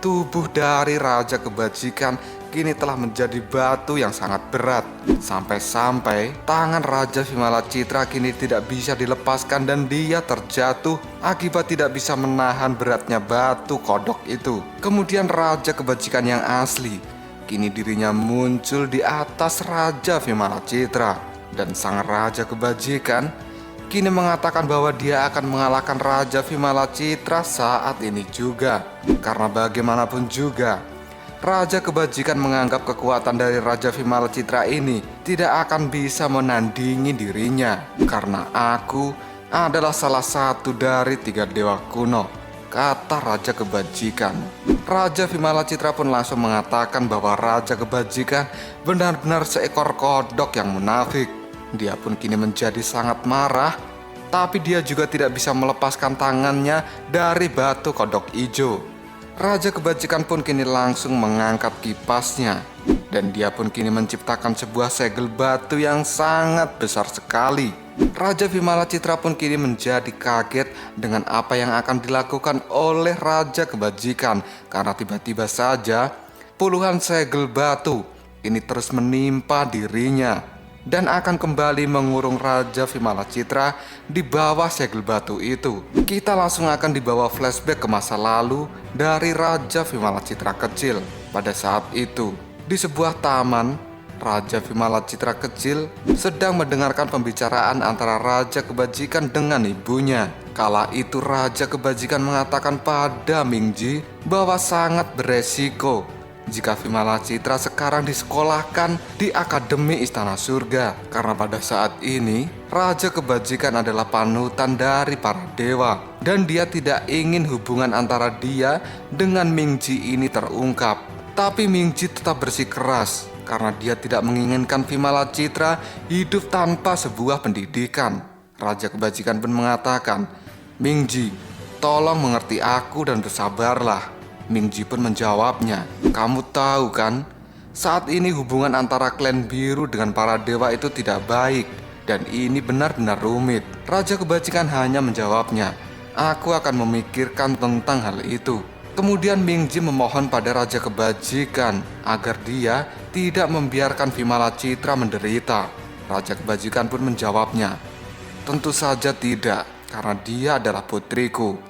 tubuh dari Raja Kebajikan kini telah menjadi batu yang sangat berat. Sampai-sampai tangan Raja Vimala Citra kini tidak bisa dilepaskan dan dia terjatuh akibat tidak bisa menahan beratnya batu kodok itu. Kemudian Raja Kebajikan yang asli, kini dirinya muncul di atas Raja Vimala Citra, dan sang Raja Kebajikan kini mengatakan bahwa dia akan mengalahkan Raja Vimala Citra saat ini juga. Karena bagaimanapun juga, Raja Kebajikan menganggap kekuatan dari Raja Vimala Citra ini tidak akan bisa menandingi dirinya. Karena aku adalah salah satu dari 3 dewa kuno, kata Raja Kebajikan. Raja Vimala Citra pun langsung mengatakan bahwa Raja Kebajikan benar-benar seekor kodok yang munafik. Dia pun kini menjadi sangat marah, tapi dia juga tidak bisa melepaskan tangannya dari batu kodok ijo. Raja Kebajikan pun kini langsung mengangkat kipasnya, dan dia pun kini menciptakan sebuah segel batu yang sangat besar sekali. Raja Vimala Citra pun kini menjadi kaget dengan apa yang akan dilakukan oleh Raja Kebajikan, karena tiba-tiba saja puluhan segel batu ini terus menimpa dirinya dan akan kembali mengurung Raja Vimala Citra di bawah segel batu itu. Kita langsung akan dibawa flashback ke masa lalu dari Raja Vimala Citra kecil. Pada saat itu, di sebuah taman, Raja Vimala Citra kecil sedang mendengarkan pembicaraan antara Raja Kebajikan dengan ibunya. Kala itu Raja Kebajikan mengatakan pada Mingji bahwa sangat beresiko jika Vimala Citra sekarang disekolahkan di Akademi Istana Surga. Karena pada saat ini Raja Kebajikan adalah panutan dari para dewa, dan dia tidak ingin hubungan antara dia dengan Mingji ini terungkap. Tapi Mingji tetap bersikeras karena dia tidak menginginkan Vimala Citra hidup tanpa sebuah pendidikan. Raja Kebajikan pun mengatakan, "Mingji, tolong mengerti aku dan bersabarlah." Mingji pun menjawabnya, "Kamu tahu kan, saat ini hubungan antara klan biru dengan para dewa itu tidak baik, dan ini benar-benar rumit." Raja Kebajikan hanya menjawabnya, "Aku akan memikirkan tentang hal itu." Kemudian Mingji memohon pada Raja Kebajikan agar dia tidak membiarkan Vimala Citra menderita. Raja Kebajikan pun menjawabnya, "Tentu saja tidak, karena dia adalah putriku.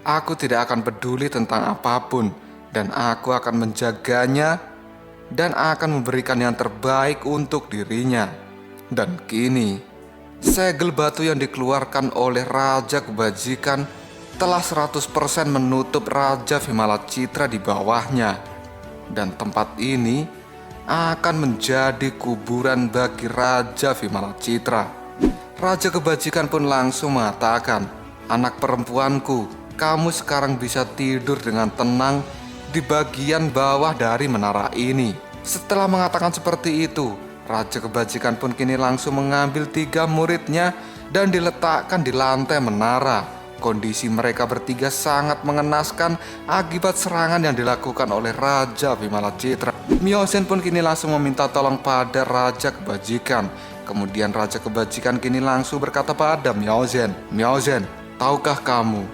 Aku tidak akan peduli tentang apapun, dan aku akan menjaganya dan akan memberikan yang terbaik untuk dirinya." Dan kini, segel batu yang dikeluarkan oleh Raja Kebajikan telah 100% menutup Raja Vimala Citra di bawahnya. Dan tempat ini akan menjadi kuburan bagi Raja Vimala Citra. Raja Kebajikan pun langsung mengatakan, "Anak perempuanku, kamu sekarang bisa tidur dengan tenang di bagian bawah dari menara ini." Setelah mengatakan seperti itu, Raja Kebajikan pun kini langsung mengambil 3 muridnya dan diletakkan di lantai menara. Kondisi mereka bertiga sangat mengenaskan akibat serangan yang dilakukan oleh Raja Vimala Citra. Myozen pun kini langsung meminta tolong pada Raja Kebajikan. Kemudian Raja Kebajikan kini langsung berkata pada Myozen, "Myozen, tahukah kamu,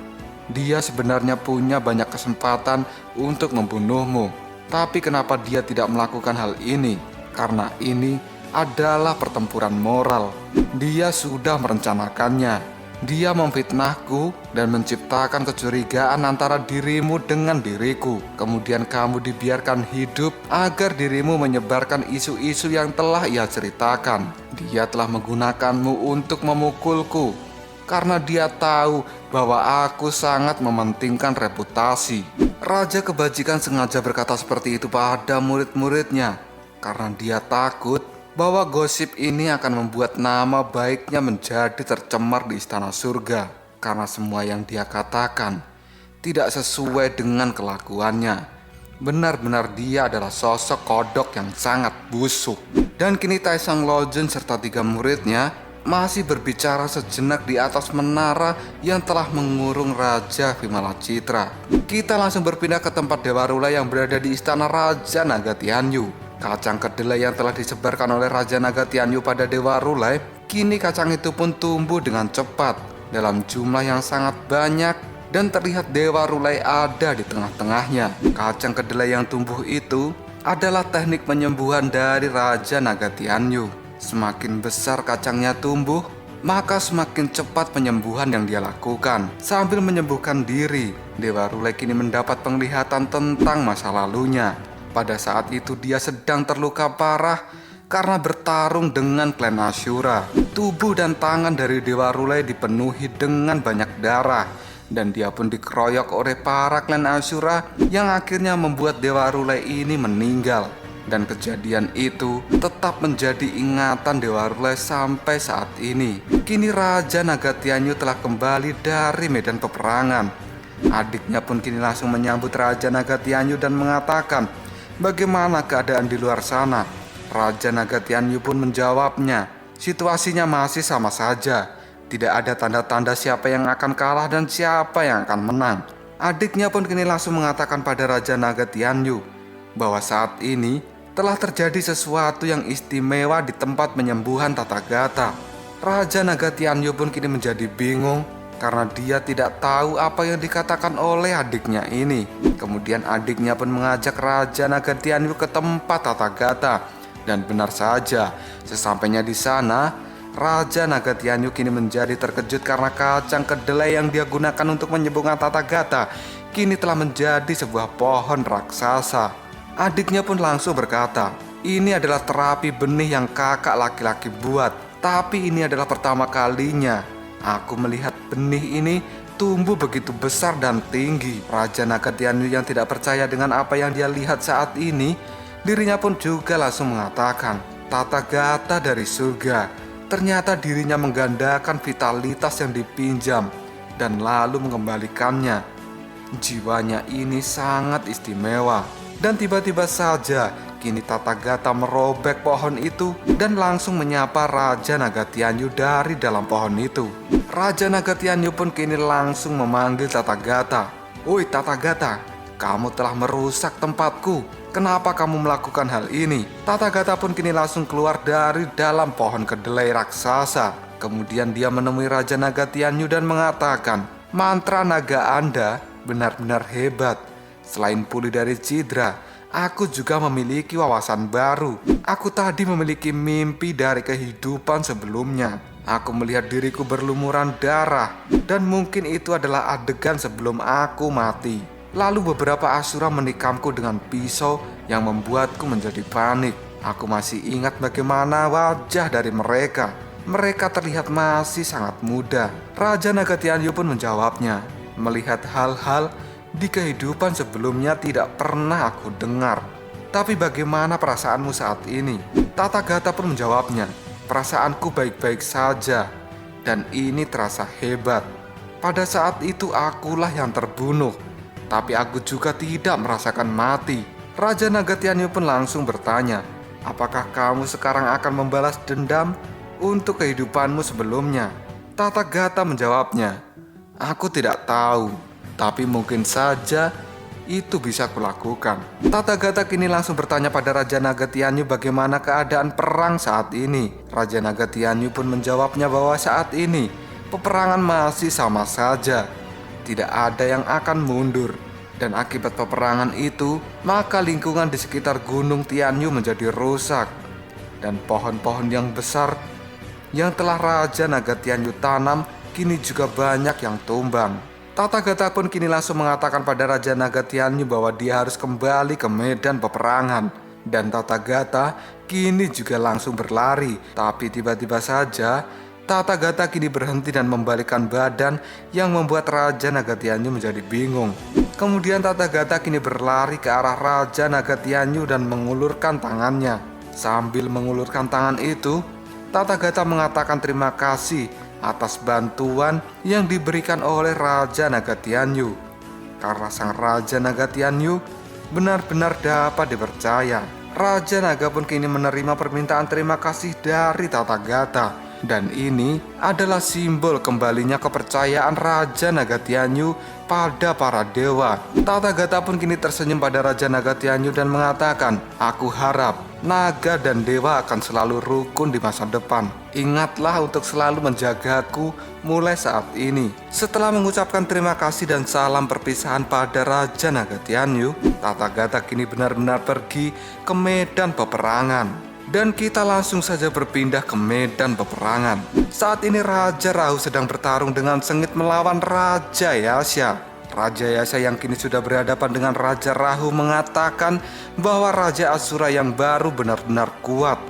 dia sebenarnya punya banyak kesempatan untuk membunuhmu. Tapi kenapa dia tidak melakukan hal ini? Karena ini adalah pertempuran moral. Dia sudah merencanakannya. Dia memfitnahku dan menciptakan kecurigaan antara dirimu dengan diriku. Kemudian kamu dibiarkan hidup agar dirimu menyebarkan isu-isu yang telah ia ceritakan. Dia telah menggunakanmu untuk memukulku karena dia tahu bahwa aku sangat mementingkan reputasi." Raja Kebajikan sengaja berkata seperti itu pada murid-muridnya karena dia takut bahwa gosip ini akan membuat nama baiknya menjadi tercemar di Istana Surga, karena semua yang dia katakan tidak sesuai dengan kelakuannya. Benar-benar dia adalah sosok kodok yang sangat busuk. Dan kini Taesang Lojun serta 3 muridnya masih berbicara sejenak di atas menara yang telah mengurung Raja Vimala Citra. Kita langsung berpindah ke tempat Dewa Rula yang berada di Istana Raja Naga Tianyu. Kacang kedelai yang telah disebarkan oleh Raja Naga Tianyu pada Dewa Rulai, kini kacang itu pun tumbuh dengan cepat dalam jumlah yang sangat banyak, dan terlihat Dewa Rulai ada di tengah-tengahnya. Kacang kedelai yang tumbuh itu adalah teknik penyembuhan dari Raja Naga Tianyu. Semakin besar kacangnya tumbuh, maka semakin cepat penyembuhan yang dia lakukan. Sambil menyembuhkan diri, Dewa Rulai kini mendapat penglihatan tentang masa lalunya. Pada saat itu dia sedang terluka parah karena bertarung dengan klan Ashura. Tubuh dan tangan dari Dewa Rulai dipenuhi dengan banyak darah, dan dia pun dikeroyok oleh para klan Ashura yang akhirnya membuat Dewa Rulai ini meninggal. Dan kejadian itu tetap menjadi ingatan Dewa Rulai sampai saat ini. Kini Raja Naga Tianyu telah kembali dari medan peperangan. Adiknya pun kini langsung menyambut Raja Naga Tianyu dan mengatakan, "Bagaimana keadaan di luar sana?" Raja Naga Tianyu pun menjawabnya, "Situasinya masih sama saja. Tidak ada tanda-tanda siapa yang akan kalah dan siapa yang akan menang." Adiknya pun kini langsung mengatakan pada Raja Naga Tianyu bahwa saat ini telah terjadi sesuatu yang istimewa di tempat penyembuhan Tathagata. Raja Naga Tianyu pun kini menjadi bingung karena dia tidak tahu apa yang dikatakan oleh adiknya ini. Kemudian adiknya pun mengajak Raja Naga Tianyu ke tempat Tathagata. Dan benar saja, sesampainya di sana, Raja Naga Tianyu kini menjadi terkejut karena kacang kedelai yang dia gunakan untuk menyembuhkan Tathagata kini telah menjadi sebuah pohon raksasa. Adiknya pun langsung berkata, "Ini adalah terapi benih yang kakak laki-laki buat. Tapi ini adalah pertama kalinya Aku melihat benih ini tumbuh begitu besar dan tinggi. Raja Naga Tianyu yang tidak percaya dengan apa yang dia lihat saat ini, dirinya pun juga langsung mengatakan, "Tata Gata dari surga." Ternyata dirinya menggandakan vitalitas yang dipinjam dan lalu mengembalikannya. Jiwanya ini sangat istimewa. Dan tiba-tiba saja kini Tata Gata merobek pohon itu dan langsung menyapa Raja Naga Tianyu dari dalam pohon itu. Raja Naga Tianyu pun kini langsung memanggil Tata Gata. "Woi Tata Gata, kamu telah merusak tempatku. Kenapa kamu melakukan hal ini?" Tata Gata pun kini langsung keluar dari dalam pohon kedelai raksasa. Kemudian dia menemui Raja Naga Tianyu dan mengatakan, "Mantra naga Anda benar-benar hebat. Selain pulih dari cidra, aku juga memiliki wawasan baru. Aku tadi memiliki mimpi dari kehidupan sebelumnya. Aku melihat diriku berlumuran darah dan mungkin itu adalah adegan sebelum aku mati. Lalu beberapa asura menikamku dengan pisau yang membuatku menjadi panik. Aku masih ingat bagaimana wajah dari mereka. Mereka terlihat masih sangat muda." Raja Naga Tianyu pun menjawabnya, "Melihat hal-hal di kehidupan sebelumnya tidak pernah aku dengar. Tapi bagaimana perasaanmu saat ini?" Tata Gata pun menjawabnya, "Perasaanku baik-baik saja dan ini terasa hebat. Pada saat itu akulah yang terbunuh, tapi aku juga tidak merasakan mati." Raja Naga Tianyu pun langsung bertanya, "Apakah kamu sekarang akan membalas dendam untuk kehidupanmu sebelumnya?" Tata Gata menjawabnya, "Aku tidak tahu, tapi mungkin saja itu bisa kulakukan." Tata Gata kini langsung bertanya pada Raja Naga Tianyu bagaimana keadaan perang saat ini. Raja Naga Tianyu pun menjawabnya bahwa saat ini peperangan masih sama saja. Tidak ada yang akan mundur. Dan akibat peperangan itu, maka lingkungan di sekitar Gunung Tianyu menjadi rusak. Dan pohon-pohon yang besar yang telah Raja Naga Tianyu tanam kini juga banyak yang tumbang. Tata Gata pun kini langsung mengatakan pada Raja Naga Tianyu bahwa dia harus kembali ke medan peperangan. Dan Tata Gata kini juga langsung berlari. Tapi tiba-tiba saja Tata Gata kini berhenti dan membalikkan badan yang membuat Raja Naga Tianyu menjadi bingung. Kemudian Tata Gata kini berlari ke arah Raja Naga Tianyu dan mengulurkan tangannya. Sambil mengulurkan tangan itu, Tata Gata mengatakan terima kasih atas bantuan yang diberikan oleh Raja Naga Tianyu. Karena sang Raja Naga Tianyu benar-benar dapat dipercaya. Raja Naga pun kini menerima permintaan terima kasih dari Tata Gata. Dan ini adalah simbol kembalinya kepercayaan Raja Naga Tianyu pada para dewa. Tata Gata pun kini tersenyum pada Raja Naga Tianyu dan mengatakan, "Aku harap naga dan dewa akan selalu rukun di masa depan. Ingatlah untuk selalu menjagaku mulai saat ini." Setelah mengucapkan terima kasih dan salam perpisahan pada Raja Naga Tianyu, Tata Gata kini benar-benar pergi ke medan peperangan. Dan kita langsung saja berpindah ke medan peperangan. Saat ini Raja Rahu sedang bertarung dengan sengit melawan Raja Yasha. Raja Yasha yang kini sudah berhadapan dengan Raja Rahu mengatakan bahwa Raja Asura yang baru benar-benar kuat.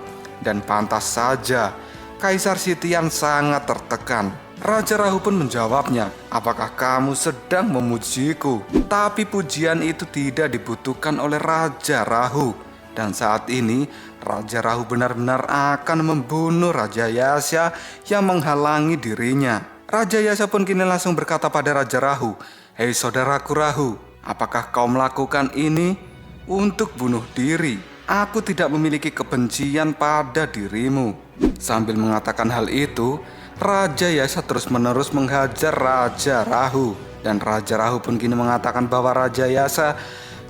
Dan pantas saja Kaisar Sitian sangat tertekan. Raja Rahu pun menjawabnya, "Apakah kamu sedang memujiku?" Tapi pujian itu tidak dibutuhkan oleh Raja Rahu. Dan saat ini Raja Rahu benar-benar akan membunuh Raja Yasha yang menghalangi dirinya. Raja Yasha pun kini langsung berkata pada Raja Rahu, "Hei saudaraku Rahu, apakah kau melakukan ini untuk bunuh diri? Aku tidak memiliki kebencian pada dirimu." Sambil mengatakan hal itu, Raja Yasha terus-menerus menghajar Raja Rahu. Dan Raja Rahu pun kini mengatakan bahwa Raja Yasha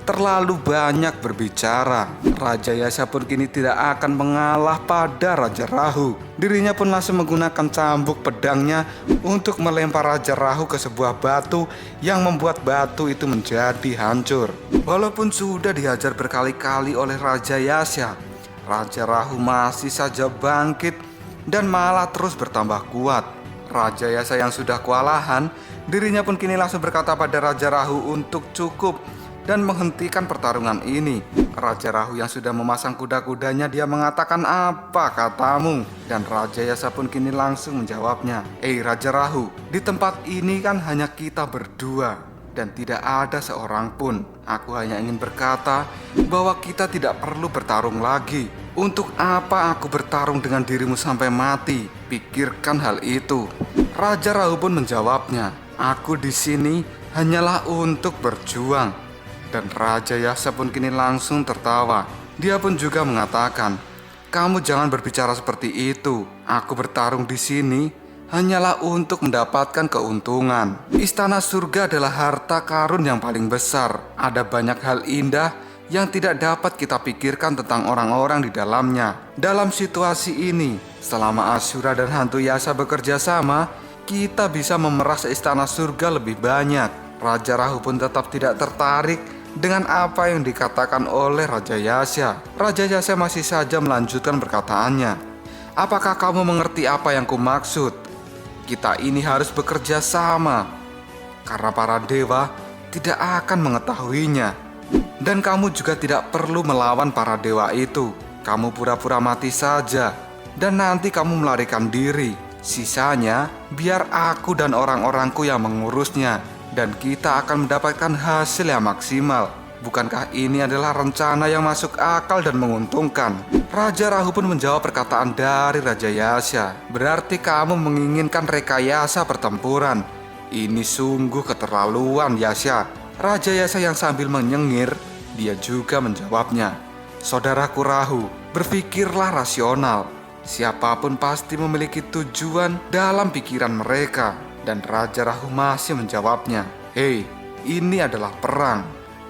terlalu banyak berbicara. Raja Yasha pun kini tidak akan mengalah pada Raja Rahu. Dirinya pun langsung menggunakan cambuk pedangnya untuk melempar Raja Rahu ke sebuah batu yang membuat batu itu menjadi hancur. Walaupun sudah dihajar berkali-kali oleh Raja Yasha, Raja Rahu masih saja bangkit dan malah terus bertambah kuat. Raja Yasha yang sudah kewalahan, dirinya pun kini langsung berkata pada Raja Rahu untuk cukup dan menghentikan pertarungan ini. Raja Rahu yang sudah memasang kuda-kudanya, dia mengatakan, "Apa katamu?" Dan Raja Yasa pun kini langsung menjawabnya, Raja Rahu, di tempat ini kan hanya kita berdua dan tidak ada seorang pun. Aku hanya ingin berkata bahwa kita tidak perlu bertarung lagi. Untuk apa aku bertarung dengan dirimu sampai mati? Pikirkan hal itu." Raja Rahu pun menjawabnya, "Aku di sini hanyalah untuk berjuang." Dan Raja Yasa pun kini langsung tertawa. Dia pun juga mengatakan, "Kamu jangan berbicara seperti itu. Aku bertarung di sini hanyalah untuk mendapatkan keuntungan. Istana surga adalah harta karun yang paling besar. Ada banyak hal indah yang tidak dapat kita pikirkan tentang orang-orang di dalamnya. Dalam situasi ini, selama Asura dan hantu Yasa bekerja sama, kita bisa memeras istana surga lebih banyak." Raja Rahu pun tetap tidak tertarik dengan apa yang dikatakan oleh Raja Yasa. Raja Yasa masih saja melanjutkan perkataannya, "Apakah kamu mengerti apa yang kumaksud? Kita ini harus bekerja sama, karena para dewa tidak akan mengetahuinya. Dan kamu juga tidak perlu melawan para dewa itu. Kamu pura-pura mati saja, dan nanti kamu melarikan diri. Sisanya, biar aku dan orang-orangku yang mengurusnya. Dan kita akan mendapatkan hasil yang maksimal. Bukankah ini adalah rencana yang masuk akal dan menguntungkan?" Raja Rahu pun menjawab perkataan dari Raja Yasa, "Berarti kamu menginginkan rekayasa pertempuran. Ini sungguh keterlaluan, Yasa." Raja Yasa yang sambil menyengir, dia juga menjawabnya, "Saudaraku Rahu, berpikirlah rasional. Siapapun pasti memiliki tujuan dalam pikiran mereka." Dan Raja Rahu masih menjawabnya, "Hei, ini adalah perang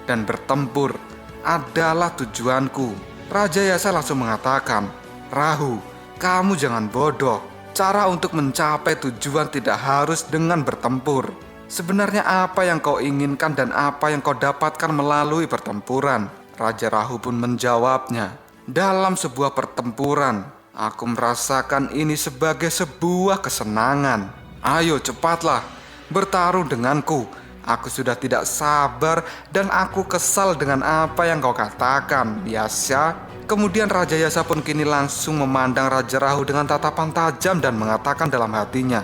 dan bertempur adalah tujuanku." Raja Yasa langsung mengatakan, "Rahu, kamu jangan bodoh. Cara untuk mencapai tujuan tidak harus dengan bertempur. Sebenarnya apa yang kau inginkan dan apa yang kau dapatkan melalui pertempuran?" Raja Rahu pun menjawabnya, "Dalam sebuah pertempuran, aku merasakan ini sebagai sebuah kesenangan. Ayo cepatlah, bertarung denganku. Aku sudah tidak sabar dan aku kesal dengan apa yang kau katakan, Yasa." Kemudian Raja Yasa pun kini langsung memandang Raja Rahu dengan tatapan tajam dan mengatakan dalam hatinya,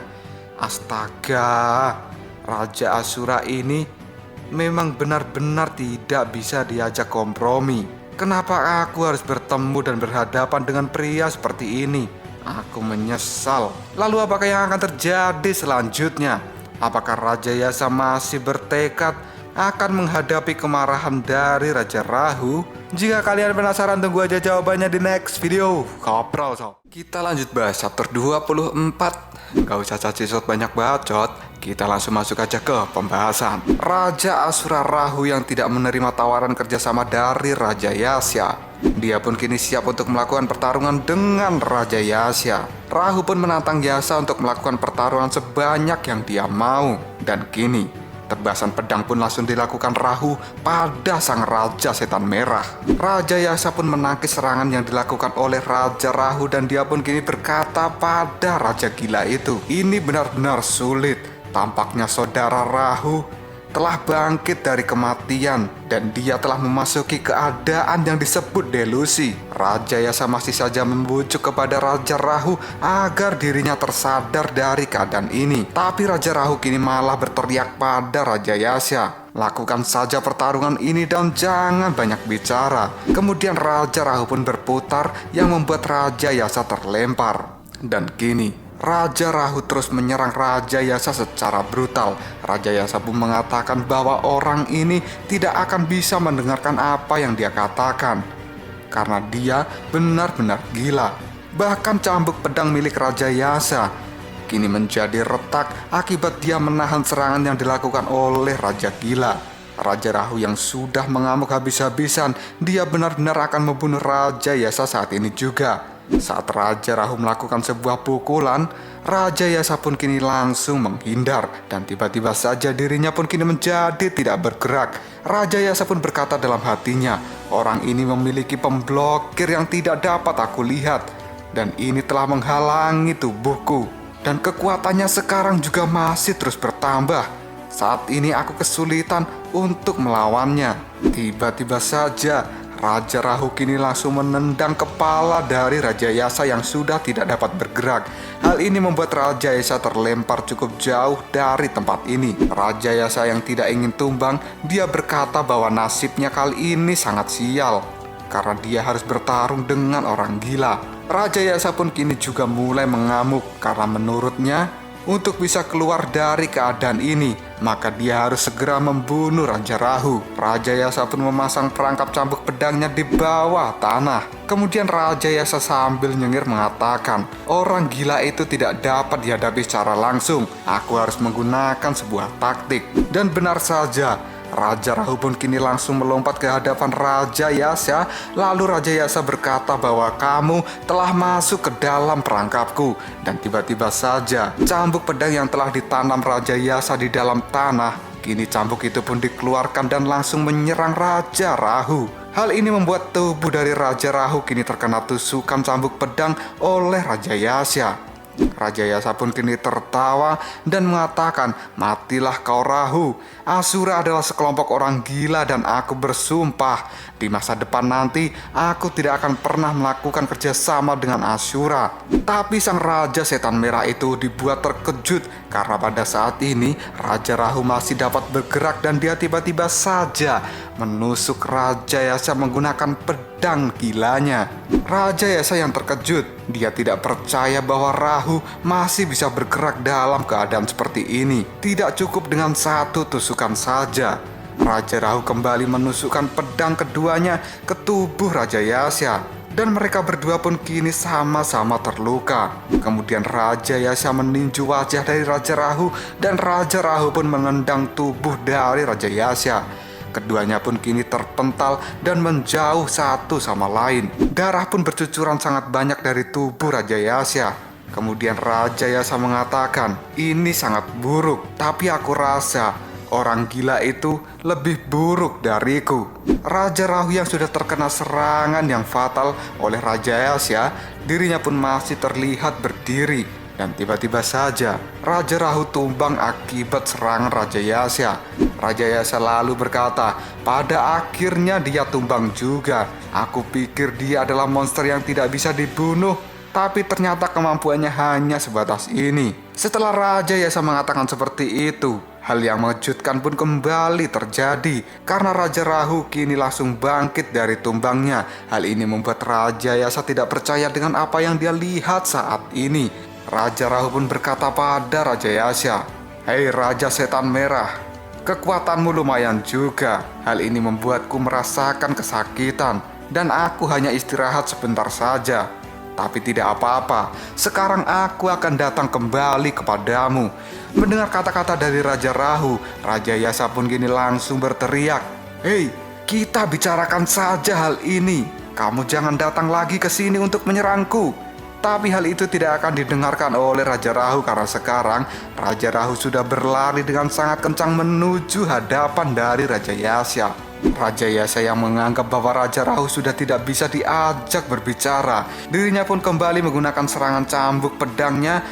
"Astaga, Raja Asura ini memang benar-benar tidak bisa diajak kompromi. Kenapa aku harus bertemu dan berhadapan dengan pria seperti ini? Aku menyesal." Lalu apakah yang akan terjadi selanjutnya? Apakah Raja Yasa masih bertekad akan menghadapi kemarahan dari Raja Rahu? Jika kalian penasaran, tunggu aja jawabannya di next video. Kopral sob. Kita lanjut bahas chapter 24. Gak usah cacicot banyak bacot, kita langsung masuk aja ke pembahasan. Raja Asura Rahu yang tidak menerima tawaran kerjasama dari Raja Yasa, dia pun kini siap untuk melakukan pertarungan dengan Raja Yasa. Rahu pun menantang Yasa untuk melakukan pertarungan sebanyak yang dia mau. Dan kini tebasan pedang pun langsung dilakukan Rahu pada sang Raja Setan Merah. Raja Yasa pun menangkis serangan yang dilakukan oleh Raja Rahu dan dia pun kini berkata pada Raja Gila itu, "Ini benar-benar sulit. Tampaknya saudara Rahu telah bangkit dari kematian dan dia telah memasuki keadaan yang disebut delusi." Raja Yasa masih saja membujuk kepada Raja Rahu agar dirinya tersadar dari keadaan ini. Tapi Raja Rahu kini malah berteriak pada Raja Yasa, "Lakukan saja pertarungan ini dan jangan banyak bicara." Kemudian Raja Rahu pun berputar yang membuat Raja Yasa terlempar. Dan kini Raja Rahu terus menyerang Raja Yasa secara brutal. Raja Yasa pun mengatakan bahwa orang ini tidak akan bisa mendengarkan apa yang dia katakan, karena dia benar-benar gila. Bahkan cambuk pedang milik Raja Yasa kini menjadi retak akibat dia menahan serangan yang dilakukan oleh Raja Gila. Raja Rahu yang sudah mengamuk habis-habisan, dia benar-benar akan membunuh Raja Yasa saat ini juga. Saat Raja Rahu melakukan sebuah pukulan, Raja Yasa pun kini langsung menghindar dan tiba-tiba saja dirinya pun kini menjadi tidak bergerak. Raja Yasa pun berkata dalam hatinya, "Orang ini memiliki pemblokir yang tidak dapat aku lihat dan ini telah menghalangi tubuhku dan kekuatannya sekarang juga masih terus bertambah. Saat ini aku kesulitan untuk melawannya. Tiba-tiba saja Raja Rahu kini langsung menendang kepala dari Raja Yasa yang sudah tidak dapat bergerak. Hal ini membuat Raja Yasa terlempar cukup jauh dari tempat ini. Raja Yasa yang tidak ingin tumbang, dia berkata bahwa nasibnya kali ini sangat sial karena dia harus bertarung dengan orang gila. Raja Yasa pun kini juga mulai mengamuk karena menurutnya untuk bisa keluar dari keadaan ini, maka dia harus segera membunuh Raja Rahu. Raja Yasa pun memasang perangkap cambuk pedangnya di bawah tanah. Kemudian Raja Yasa sambil nyengir mengatakan, orang gila itu tidak dapat dihadapi secara langsung. Aku harus menggunakan sebuah taktik. Dan benar saja, Raja Rahu pun kini langsung melompat ke hadapan Raja Yasa. Lalu Raja Yasa berkata bahwa kamu telah masuk ke dalam perangkapku. Dan tiba-tiba saja cambuk pedang yang telah ditanam Raja Yasa di dalam tanah, kini cambuk itu pun dikeluarkan dan langsung menyerang Raja Rahu. Hal ini membuat tubuh dari Raja Rahu kini terkena tusukan cambuk pedang oleh Raja Yasa. Raja Yasa pun kini tertawa dan mengatakan, matilah kau Rahu. Asura adalah sekelompok orang gila dan aku bersumpah di masa depan nanti aku tidak akan pernah melakukan kerjasama dengan Asura. Tapi sang Raja Setan Merah itu dibuat terkejut karena pada saat ini Raja Rahu masih dapat bergerak dan dia tiba-tiba saja menusuk Raja Yasa menggunakan pedang gilanya. Raja Yasa yang terkejut, dia tidak percaya bahwa Rahu masih bisa bergerak dalam keadaan seperti ini. Tidak cukup dengan satu tusukan saja, Raja Rahu kembali menusukkan pedang keduanya ke tubuh Raja Yasa. Dan mereka berdua pun kini sama-sama terluka. Kemudian Raja Yasa meninju wajah dari Raja Rahu dan Raja Rahu pun menendang tubuh dari Raja Yasa. Keduanya pun kini terpental dan menjauh satu sama lain. Darah pun bercucuran sangat banyak dari tubuh Raja Yasa. Kemudian Raja Yasa mengatakan, ini sangat buruk, tapi aku rasa orang gila itu lebih buruk dariku. Raja Rahu yang sudah terkena serangan yang fatal oleh Raja Yasa, dirinya pun masih terlihat berdiri. Dan tiba-tiba saja Raja Rahu tumbang akibat serangan Raja Yasa. Raja Yasa lalu berkata, pada akhirnya dia tumbang juga. Aku pikir dia adalah monster yang tidak bisa dibunuh, tapi ternyata kemampuannya hanya sebatas ini. Setelah Raja Yasa mengatakan seperti itu, hal yang mengejutkan pun kembali terjadi karena Raja Rahu kini langsung bangkit dari tumbangnya. Hal ini membuat Raja Yasa tidak percaya dengan apa yang dia lihat saat ini. Raja Rahu pun berkata pada Raja Yasa, hei Raja Setan Merah, kekuatanmu lumayan juga. Hal ini membuatku merasakan kesakitan dan aku hanya istirahat sebentar saja. Tapi tidak apa-apa, sekarang aku akan datang kembali kepadamu. Mendengar kata-kata dari Raja Rahu, Raja Yasa pun kini langsung berteriak, hei, kita bicarakan saja hal ini. Kamu jangan datang lagi ke sini untuk menyerangku. Tapi hal itu tidak akan didengarkan oleh Raja Rahu karena sekarang Raja Rahu sudah berlari dengan sangat kencang menuju hadapan dari Raja Yasa. Raja Yasa yang menganggap bahwa Raja Rahu sudah tidak bisa diajak berbicara, dirinya pun kembali menggunakan serangan cambuk pedangnya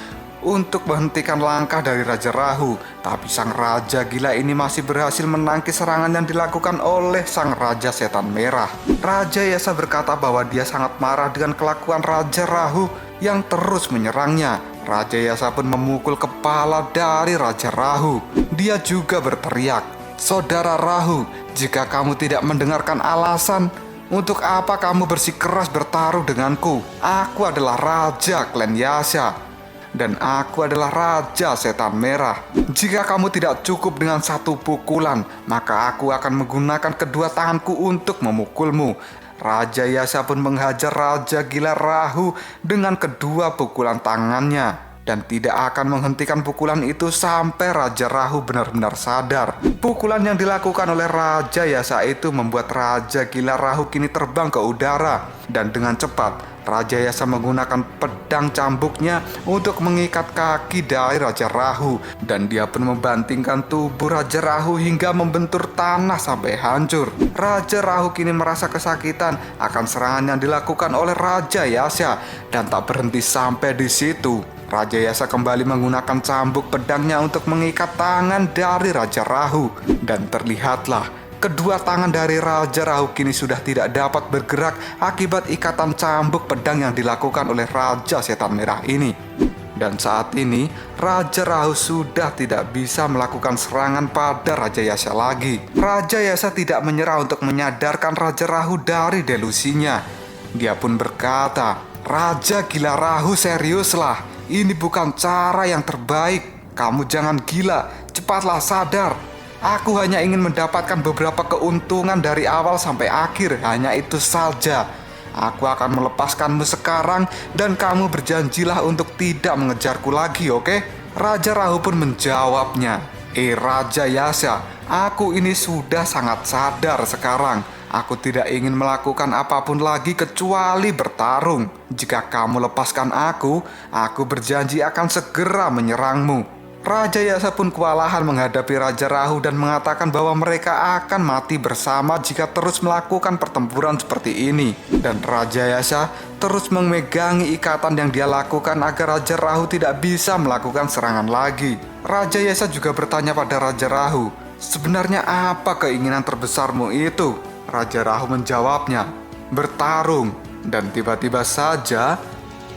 untuk menghentikan langkah dari Raja Rahu. Tapi sang Raja gila ini masih berhasil menangkis serangan yang dilakukan oleh sang Raja Setan Merah. Raja Yasa berkata bahwa dia sangat marah dengan kelakuan Raja Rahu yang terus menyerangnya. Raja Yasa pun memukul kepala dari Raja Rahu. Dia juga berteriak, saudara Rahu, jika kamu tidak mendengarkan alasan, untuk apa kamu bersikeras bertaruh denganku? Aku adalah Raja Klan Yasa dan aku adalah Raja Setan Merah. Jika kamu tidak cukup dengan satu pukulan, maka aku akan menggunakan kedua tanganku untuk memukulmu. Raja Yasa pun menghajar Raja Gila Rahu dengan kedua pukulan tangannya dan tidak akan menghentikan pukulan itu sampai Raja Rahu benar-benar sadar. Pukulan yang dilakukan oleh Raja Yasa itu membuat Raja Gila Rahu kini terbang ke udara dan dengan cepat Raja Yasa menggunakan pedang cambuknya untuk mengikat kaki dari Raja Rahu dan dia pun membantingkan tubuh Raja Rahu hingga membentur tanah sampai hancur. Raja Rahu kini merasa kesakitan akan serangan yang dilakukan oleh Raja Yasa dan tak berhenti sampai di situ. Raja Yasa kembali menggunakan cambuk pedangnya untuk mengikat tangan dari Raja Rahu. Dan terlihatlah kedua tangan dari Raja Rahu kini sudah tidak dapat bergerak akibat ikatan cambuk pedang yang dilakukan oleh Raja Setan Merah ini. Dan saat ini Raja Rahu sudah tidak bisa melakukan serangan pada Raja Yasa lagi. Raja Yasa tidak menyerah untuk menyadarkan Raja Rahu dari delusinya. Dia pun berkata, "Raja Gila Rahu, seriuslah, ini bukan cara yang terbaik. Kamu jangan gila, cepatlah sadar. Aku hanya ingin mendapatkan beberapa keuntungan dari awal sampai akhir, hanya itu saja. Aku akan melepaskanmu sekarang dan kamu berjanjilah untuk tidak mengejarku lagi, oke?" Raja Rahu pun menjawabnya, Raja Yasa, aku ini sudah sangat sadar sekarang. Aku tidak ingin melakukan apapun lagi kecuali bertarung. Jika kamu lepaskan aku berjanji akan segera menyerangmu." Raja Yasa pun kewalahan menghadapi Raja Rahu dan mengatakan bahwa mereka akan mati bersama jika terus melakukan pertempuran seperti ini. Dan Raja Yasa terus memegangi ikatan yang dia lakukan agar Raja Rahu tidak bisa melakukan serangan lagi. Raja Yasa juga bertanya pada Raja Rahu, "Sebenarnya apa keinginan terbesarmu itu?" Raja Rahu menjawabnya, "Bertarung." Dan tiba-tiba saja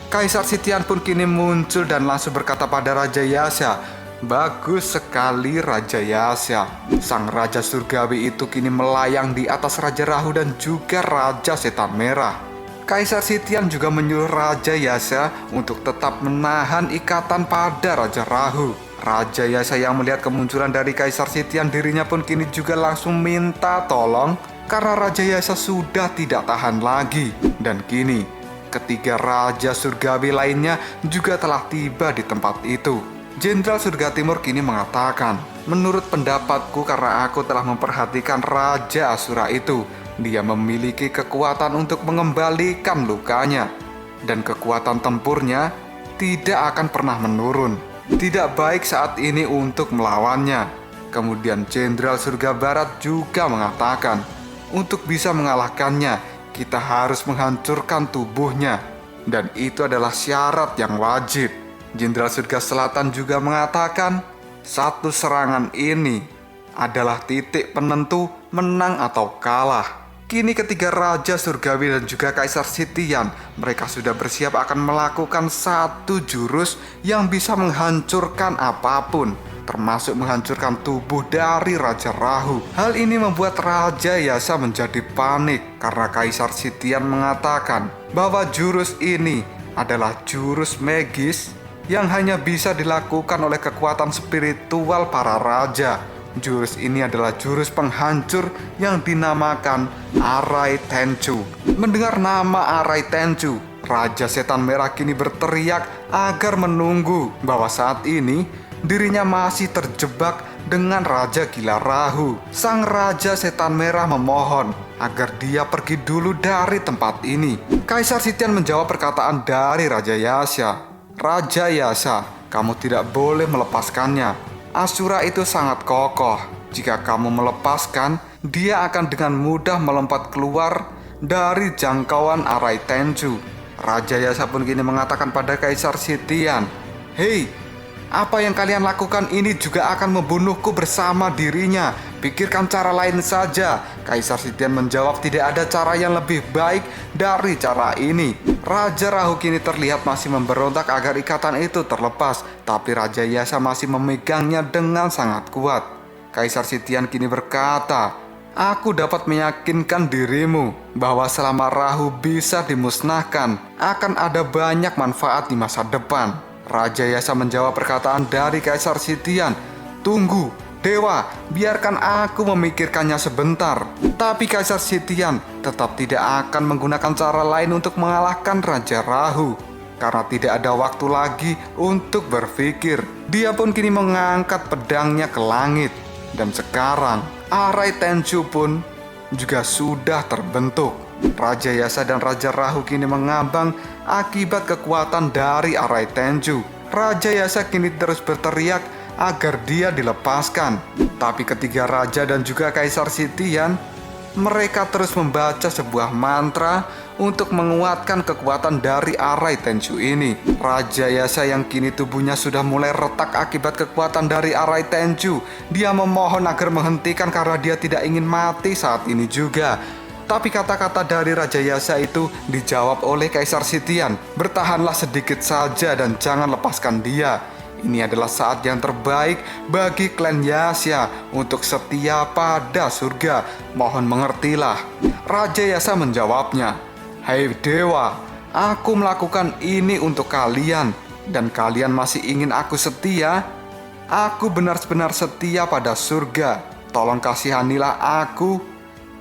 Kaisar Sitian pun kini muncul dan langsung berkata pada Raja Yasa, "Bagus sekali Raja Yasa." Sang Raja Surgawi itu kini melayang di atas Raja Rahu dan juga Raja Setan Merah. Kaisar Sitian juga menyuruh Raja Yasa untuk tetap menahan ikatan pada Raja Rahu. Raja Yasa yang melihat kemunculan dari Kaisar Sitian, dirinya pun kini juga langsung minta tolong karena Raja Yasa sudah tidak tahan lagi. Dan kini ketiga Raja Surgawi lainnya juga telah tiba di tempat itu. Jenderal Surga Timur kini mengatakan, "Menurut pendapatku, karena aku telah memperhatikan Raja Asura itu, dia memiliki kekuatan untuk mengembalikan lukanya. Dan kekuatan tempurnya tidak akan pernah menurun. Tidak baik saat ini untuk melawannya." Kemudian Jenderal Surga Barat juga mengatakan, "Untuk bisa mengalahkannya, kita harus menghancurkan tubuhnya. Dan itu adalah syarat yang wajib." Jenderal Surga Selatan juga mengatakan, "Satu serangan ini adalah titik penentu menang atau kalah." Kini ketiga Raja Surgawi dan juga Kaisar Sitian, mereka sudah bersiap akan melakukan satu jurus yang bisa menghancurkan apapun, termasuk menghancurkan tubuh dari Raja Rahu. Hal ini membuat Raja Yasa menjadi panik karena Kaisar Sitian mengatakan bahwa jurus ini adalah jurus magis yang hanya bisa dilakukan oleh kekuatan spiritual para raja. Jurus ini adalah jurus penghancur yang dinamakan Arai Tenchu. Mendengar nama Arai Tenchu, Raja Setan Merah kini berteriak agar menunggu bahwa saat ini dirinya masih terjebak dengan Raja Gila Rahu. Sang Raja Setan Merah memohon agar dia pergi dulu dari tempat ini. Kaisar Sitian menjawab perkataan dari Raja Yasa, "Raja Yasa, kamu tidak boleh melepaskannya. Asura itu sangat kokoh. Jika kamu melepaskan, dia akan dengan mudah melompat keluar dari jangkauan Arai Tenchu." Raja Yasa pun kini mengatakan pada Kaisar Sitian, "Hei, apa yang kalian lakukan ini juga akan membunuhku bersama dirinya. Pikirkan cara lain saja." Kaisar Sitian menjawab, "Tidak ada cara yang lebih baik dari cara ini." Raja Rahu kini terlihat masih memberontak agar ikatan itu terlepas, tapi Raja Yasa masih memegangnya dengan sangat kuat. Kaisar Sitian kini berkata, "Aku dapat meyakinkan dirimu bahwa selama Rahu bisa dimusnahkan, akan ada banyak manfaat di masa depan." Raja Yasa menjawab perkataan dari Kaisar Sitian, "Tunggu, Dewa, biarkan aku memikirkannya sebentar." Tapi Kaisar Sitian tetap tidak akan menggunakan cara lain untuk mengalahkan Raja Rahu, karena tidak ada waktu lagi untuk berpikir. Dia pun kini mengangkat pedangnya ke langit. Dan sekarang Arai Tenchu pun juga sudah terbentuk. Raja Yasa dan Raja Rahu kini mengambang akibat kekuatan dari Arai Tenchu. Raja Yasa kini terus berteriak agar dia dilepaskan. Tapi ketiga raja dan juga Kaisar Sitian Mereka terus membaca sebuah mantra untuk menguatkan kekuatan dari Arai Tenchu ini. Raja Yasa yang kini tubuhnya sudah mulai retak akibat kekuatan dari Arai Tenchu, dia memohon agar menghentikan karena dia tidak ingin mati saat ini juga. Tapi kata-kata dari Raja Yasa itu dijawab oleh Kaisar Sitian. Bertahanlah sedikit saja dan jangan lepaskan dia. Ini adalah saat yang terbaik bagi klan Yasa untuk setia pada surga. Mohon mengertilah. Raja Yasa menjawabnya, "Hei dewa, aku melakukan ini untuk kalian dan kalian masih ingin aku setia? Aku benar-benar setia pada surga. Tolong kasihanilah aku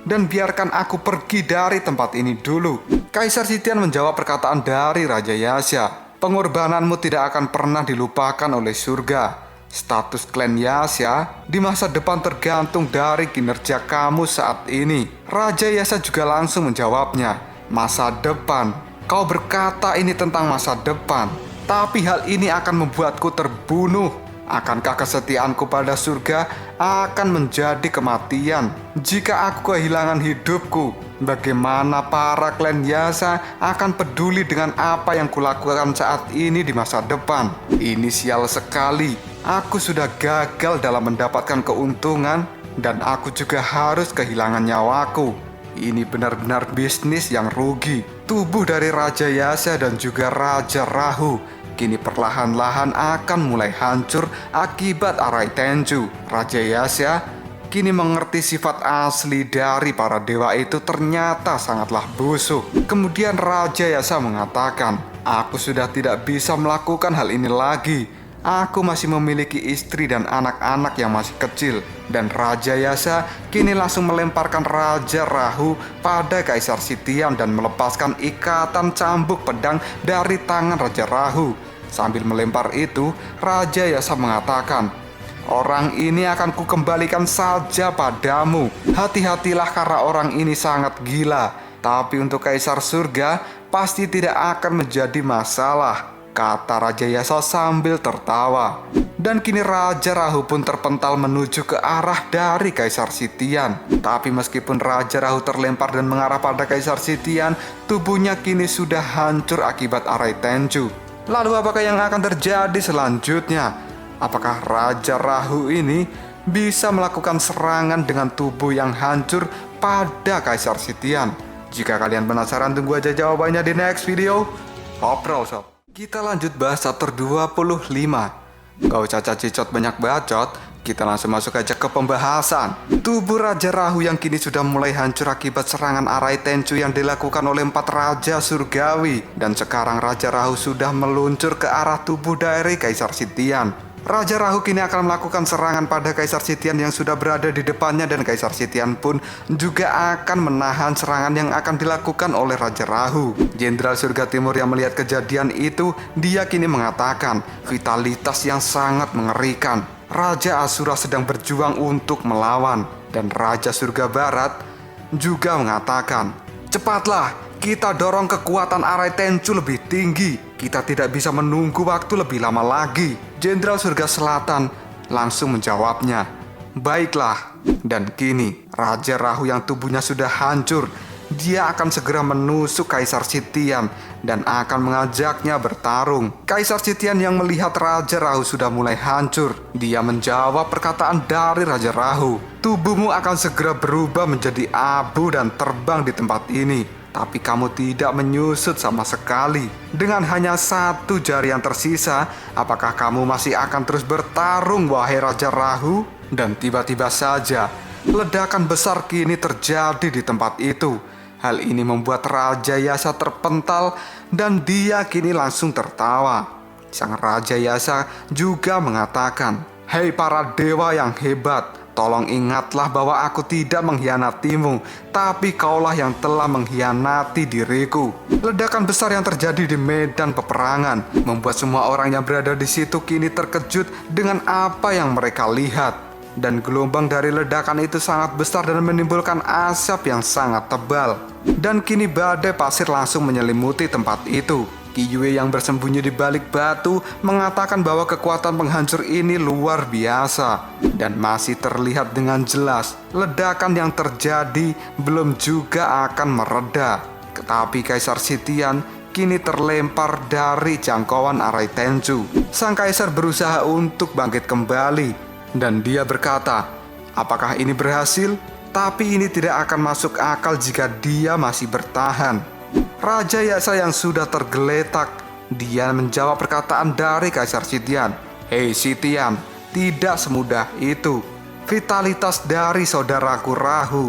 dan biarkan aku pergi dari tempat ini dulu." Kaisar Sitian menjawab perkataan dari Raja Yasa, "Pengorbananmu tidak akan pernah dilupakan oleh surga. Status klan Yasa di masa depan tergantung dari kinerja kamu saat ini." Raja Yasa juga langsung menjawabnya, "Masa depan? Kau berkata ini tentang masa depan, tapi hal ini akan membuatku terbunuh. Akankah kesetiaanku pada surga akan menjadi kematian jika aku kehilangan hidupku? Bagaimana para klan Yasa akan peduli dengan apa yang kulakukan saat ini di masa depan? Ini sial sekali. Aku sudah gagal dalam mendapatkan keuntungan dan aku juga harus kehilangan nyawaku. Ini benar-benar bisnis yang rugi." Tubuh dari Raja Yasa dan juga Raja Rahu kini perlahan-lahan akan mulai hancur akibat Arai Tenchu. Raja Yasa kini mengerti sifat asli dari para dewa itu ternyata sangatlah busuk. Kemudian Raja Yasa mengatakan, "Aku sudah tidak bisa melakukan hal ini lagi. Aku masih memiliki istri dan anak-anak yang masih kecil." Dan Raja Yasa kini langsung melemparkan Raja Rahu pada Kaisar Sitian dan melepaskan ikatan cambuk pedang dari tangan Raja Rahu. Sambil melempar itu, Raja Yasa mengatakan, "Orang ini akan kukembalikan saja padamu. Hati-hatilah karena orang ini sangat gila. Tapi untuk Kaisar Surga pasti tidak akan menjadi masalah," kata Raja Yasa sambil tertawa. Dan kini Raja Rahu pun terpental menuju ke arah dari Kaisar Sitian. Tapi meskipun Raja Rahu terlempar dan mengarah pada Kaisar Sitian, tubuhnya kini sudah hancur akibat Arai Tenchu. Lalu apakah yang akan terjadi selanjutnya? Apakah Raja Rahu ini bisa melakukan serangan dengan tubuh yang hancur pada Kaisar Sitian? Jika kalian penasaran, tunggu aja jawabannya di next video. Ngobrol sob. Kita lanjut bahas chapter 25. Gak usah cacicot banyak bacot, kita langsung masuk aja ke pembahasan. Tubuh Raja Rahu yang kini sudah mulai hancur akibat serangan Arai Tenchu yang dilakukan oleh 4 Raja Surgawi. Dan sekarang Raja Rahu sudah meluncur ke arah tubuh dari Kaisar Sitian. Raja Rahu kini akan melakukan serangan pada Kaisar Sitian yang sudah berada di depannya, dan Kaisar Sitian pun juga akan menahan serangan yang akan dilakukan oleh Raja Rahu. Jenderal Surga Timur yang melihat kejadian itu, dia kini mengatakan vitalitas yang sangat mengerikan. Raja Asura sedang berjuang untuk melawan, dan Raja Surga Barat juga mengatakan, "Cepatlah, kita dorong kekuatan Arai Tenchu lebih tinggi. Kita tidak bisa menunggu waktu lebih lama lagi." Jenderal Surga Selatan langsung menjawabnya, "Baiklah." Dan kini Raja Rahu yang tubuhnya sudah hancur, dia akan segera menusuk Kaisar Sitian dan akan mengajaknya bertarung. Kaisar Sitian yang melihat Raja Rahu sudah mulai hancur, dia menjawab perkataan dari Raja Rahu, "Tubuhmu akan segera berubah menjadi abu dan terbang di tempat ini. Tapi kamu tidak menyusut sama sekali. Dengan hanya 1 jari yang tersisa, apakah kamu masih akan terus bertarung, wahai Raja Rahu?" Dan tiba-tiba saja, ledakan besar kini terjadi di tempat itu. Hal ini membuat Raja Yasa terpental dan dia kini langsung tertawa. Sang Raja Yasa juga mengatakan, "Hei para dewa yang hebat, tolong ingatlah bahwa aku tidak mengkhianatimu, tapi kaulah yang telah mengkhianati diriku." Ledakan besar yang terjadi di medan peperangan membuat semua orang yang berada di situ kini terkejut dengan apa yang mereka lihat. Dan gelombang dari ledakan itu sangat besar dan menimbulkan asap yang sangat tebal. Dan kini badai pasir langsung menyelimuti tempat itu. Yue yang bersembunyi di balik batu mengatakan bahwa kekuatan penghancur ini luar biasa. Dan masih terlihat dengan jelas ledakan yang terjadi belum juga akan mereda. Tetapi Kaisar Sitian kini terlempar dari jangkauan Arai Tenju. Sang kaisar berusaha untuk bangkit kembali dan dia berkata, apakah ini berhasil? Tapi ini tidak akan masuk akal jika dia masih bertahan. Raja Yasa yang sudah tergeletak, dia menjawab perkataan dari Kaisar Sitian. Hei Sitian, tidak semudah itu. Vitalitas dari saudaraku Rahu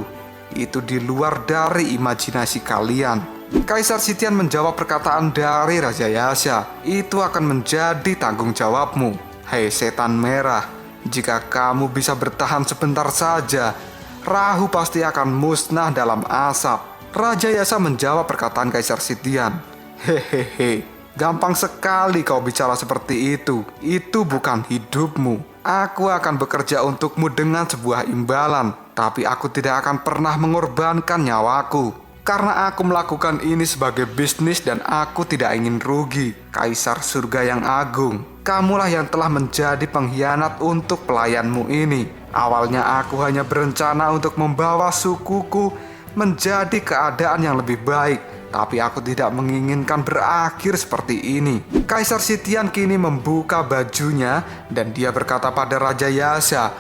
itu di luar dari imajinasi kalian. Kaisar Sitian menjawab perkataan dari Raja Yasa. Itu akan menjadi tanggung jawabmu. Hei setan merah, jika kamu bisa bertahan sebentar saja, Rahu pasti akan musnah dalam asap. Raja Yasa menjawab perkataan Kaisar Sitian. Hehehe, gampang sekali kau bicara seperti itu. Itu bukan hidupmu. Aku akan bekerja untukmu dengan sebuah imbalan, tapi aku tidak akan pernah mengorbankan nyawaku. Karena aku melakukan ini sebagai bisnis dan aku tidak ingin rugi. Kaisar surga yang agung, kamulah yang telah menjadi pengkhianat untuk pelayanmu ini. Awalnya aku hanya berencana untuk membawa sukuku menjadi keadaan yang lebih baik, tapi aku tidak menginginkan berakhir seperti ini. Kaisar Sitian kini membuka bajunya dan dia berkata pada Raja Yasa,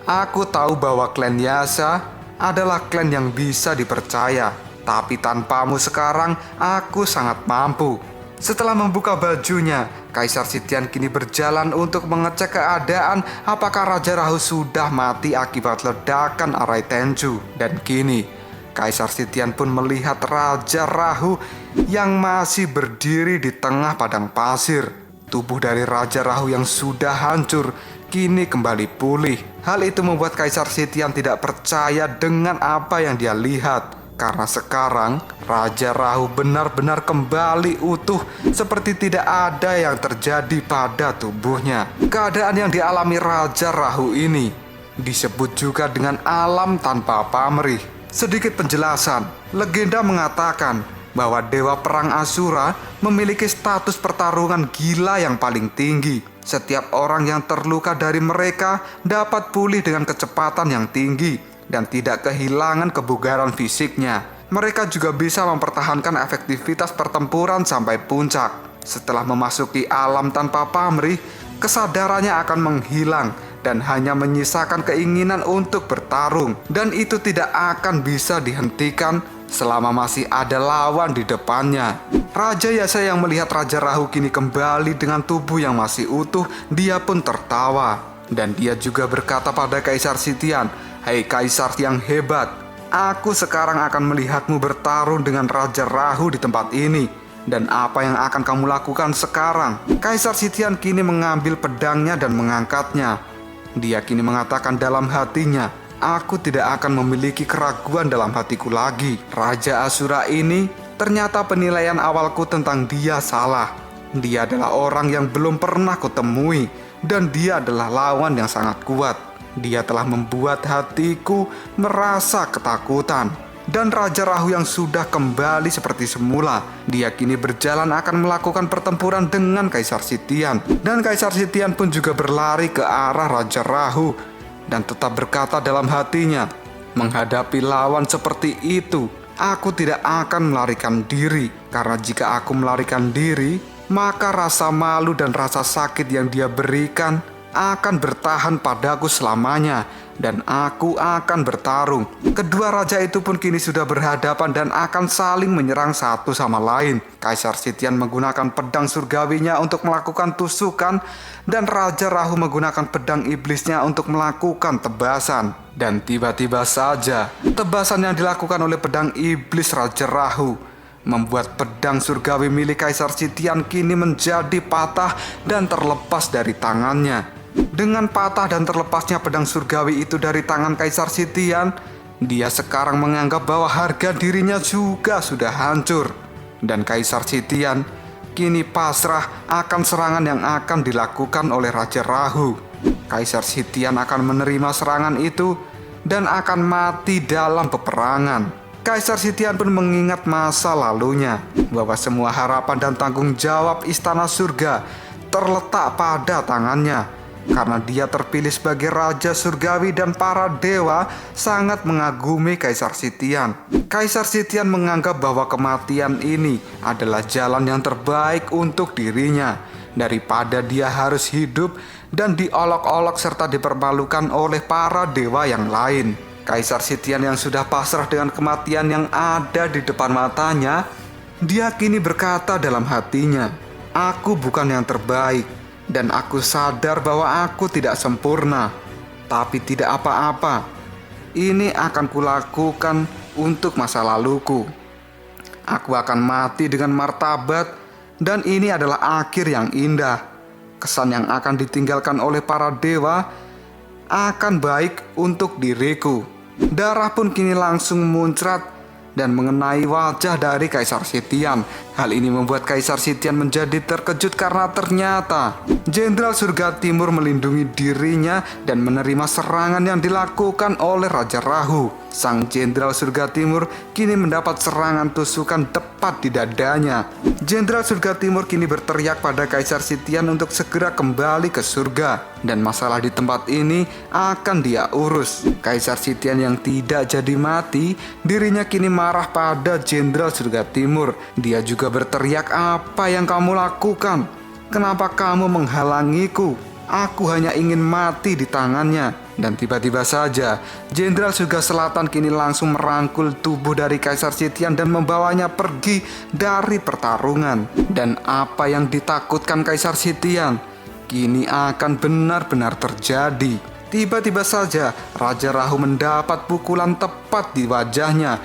aku tahu bahwa klan Yasa adalah klan yang bisa dipercaya, tapi tanpamu sekarang aku sangat mampu. Setelah membuka bajunya, Kaisar Sitian kini berjalan untuk mengecek keadaan apakah Raja Rahu sudah mati akibat ledakan Arai Tenju. Dan kini Kaisar Sitian pun melihat Raja Rahu yang masih berdiri di tengah padang pasir. Tubuh dari Raja Rahu yang sudah hancur kini kembali pulih. Hal itu membuat Kaisar Sitian tidak percaya dengan apa yang dia lihat. Karena sekarang Raja Rahu benar-benar kembali utuh, seperti tidak ada yang terjadi pada tubuhnya. Keadaan yang dialami Raja Rahu ini disebut juga dengan alam tanpa pamrih. Sedikit penjelasan, legenda mengatakan bahwa Dewa Perang Asura memiliki status pertarungan gila yang paling tinggi. Setiap orang yang terluka dari mereka dapat pulih dengan kecepatan yang tinggi dan tidak kehilangan kebugaran fisiknya. Mereka juga bisa mempertahankan efektivitas pertempuran sampai puncak. Setelah memasuki alam tanpa pamrih, kesadarannya akan menghilang dan hanya menyisakan keinginan untuk bertarung. Dan itu tidak akan bisa dihentikan selama masih ada lawan di depannya. Raja Yasa yang melihat Raja Rahu kini kembali dengan tubuh yang masih utuh, dia pun tertawa. Dan dia juga berkata pada Kaisar Sitian, hei Kaisar yang hebat, aku sekarang akan melihatmu bertarung dengan Raja Rahu di tempat ini. Dan apa yang akan kamu lakukan sekarang? Kaisar Sitian kini mengambil pedangnya dan mengangkatnya. Dia kini mengatakan dalam hatinya, aku tidak akan memiliki keraguan dalam hatiku lagi. Raja Asura ini, ternyata penilaian awalku tentang dia salah. Dia adalah orang yang belum pernah kutemui, dan dia adalah lawan yang sangat kuat. Dia telah membuat hatiku merasa ketakutan. Dan Raja Rahu yang sudah kembali seperti semula, dia kini berjalan akan melakukan pertempuran dengan Kaisar Sitian. Dan Kaisar Sitian pun juga berlari ke arah Raja Rahu dan tetap berkata dalam hatinya, menghadapi lawan seperti itu, aku tidak akan melarikan diri. Karena jika aku melarikan diri, maka rasa malu dan rasa sakit yang dia berikan akan bertahan padaku selamanya. Dan aku akan bertarung. Kedua raja itu pun kini sudah berhadapan dan akan saling menyerang satu sama lain. Kaisar Sitian menggunakan pedang surgawinya untuk melakukan tusukan, dan Raja Rahu menggunakan pedang iblisnya untuk melakukan tebasan. Dan tiba-tiba saja, tebasan yang dilakukan oleh pedang iblis Raja Rahu membuat pedang surgawi milik Kaisar Sitian kini menjadi patah dan terlepas dari tangannya. Dengan patah dan terlepasnya pedang surgawi itu dari tangan Kaisar Sitian, dia sekarang menganggap bahwa harga dirinya juga sudah hancur. Dan Kaisar Sitian kini pasrah akan serangan yang akan dilakukan oleh Raja Rahu. Kaisar Sitian akan menerima serangan itu dan akan mati dalam peperangan. Kaisar Sitian pun mengingat masa lalunya, bahwa semua harapan dan tanggung jawab istana surga terletak pada tangannya. Karena dia terpilih sebagai Raja Surgawi dan para dewa sangat mengagumi Kaisar Sitian. Kaisar Sitian menganggap bahwa kematian ini adalah jalan yang terbaik untuk dirinya, daripada dia harus hidup dan diolok-olok serta dipermalukan oleh para dewa yang lain. Kaisar Sitian yang sudah pasrah dengan kematian yang ada di depan matanya, dia kini berkata dalam hatinya, "Aku bukan yang terbaik, dan aku sadar bahwa aku tidak sempurna. Tapi tidak apa-apa, ini akan kulakukan untuk masa laluku. Aku akan mati dengan martabat, dan ini adalah akhir yang indah. Kesan yang akan ditinggalkan oleh para dewa akan baik untuk diriku." Darah pun kini langsung muncrat dan mengenai wajah dari Kaisar Sitian. Hal ini membuat Kaisar Sitian menjadi terkejut karena ternyata Jenderal Surga Timur melindungi dirinya dan menerima serangan yang dilakukan oleh Raja Rahu. Sang Jenderal Surga Timur kini mendapat serangan tusukan tepat di dadanya. Jenderal Surga Timur kini berteriak pada Kaisar Sitian untuk segera kembali ke surga, dan masalah di tempat ini akan dia urus. Kaisar Sitian yang tidak jadi mati, dirinya kini marah pada Jenderal Surga Timur. Dia juga berteriak, "Apa yang kamu lakukan? Kenapa kamu menghalangiku? Aku hanya ingin mati di tangannya." Dan tiba-tiba saja Jenderal Surga Selatan kini langsung merangkul tubuh dari Kaisar Sitian dan membawanya pergi dari pertarungan. Dan apa yang ditakutkan Kaisar Sitian kini akan benar-benar terjadi. Tiba-tiba saja Raja Rahu mendapat pukulan tepat di wajahnya.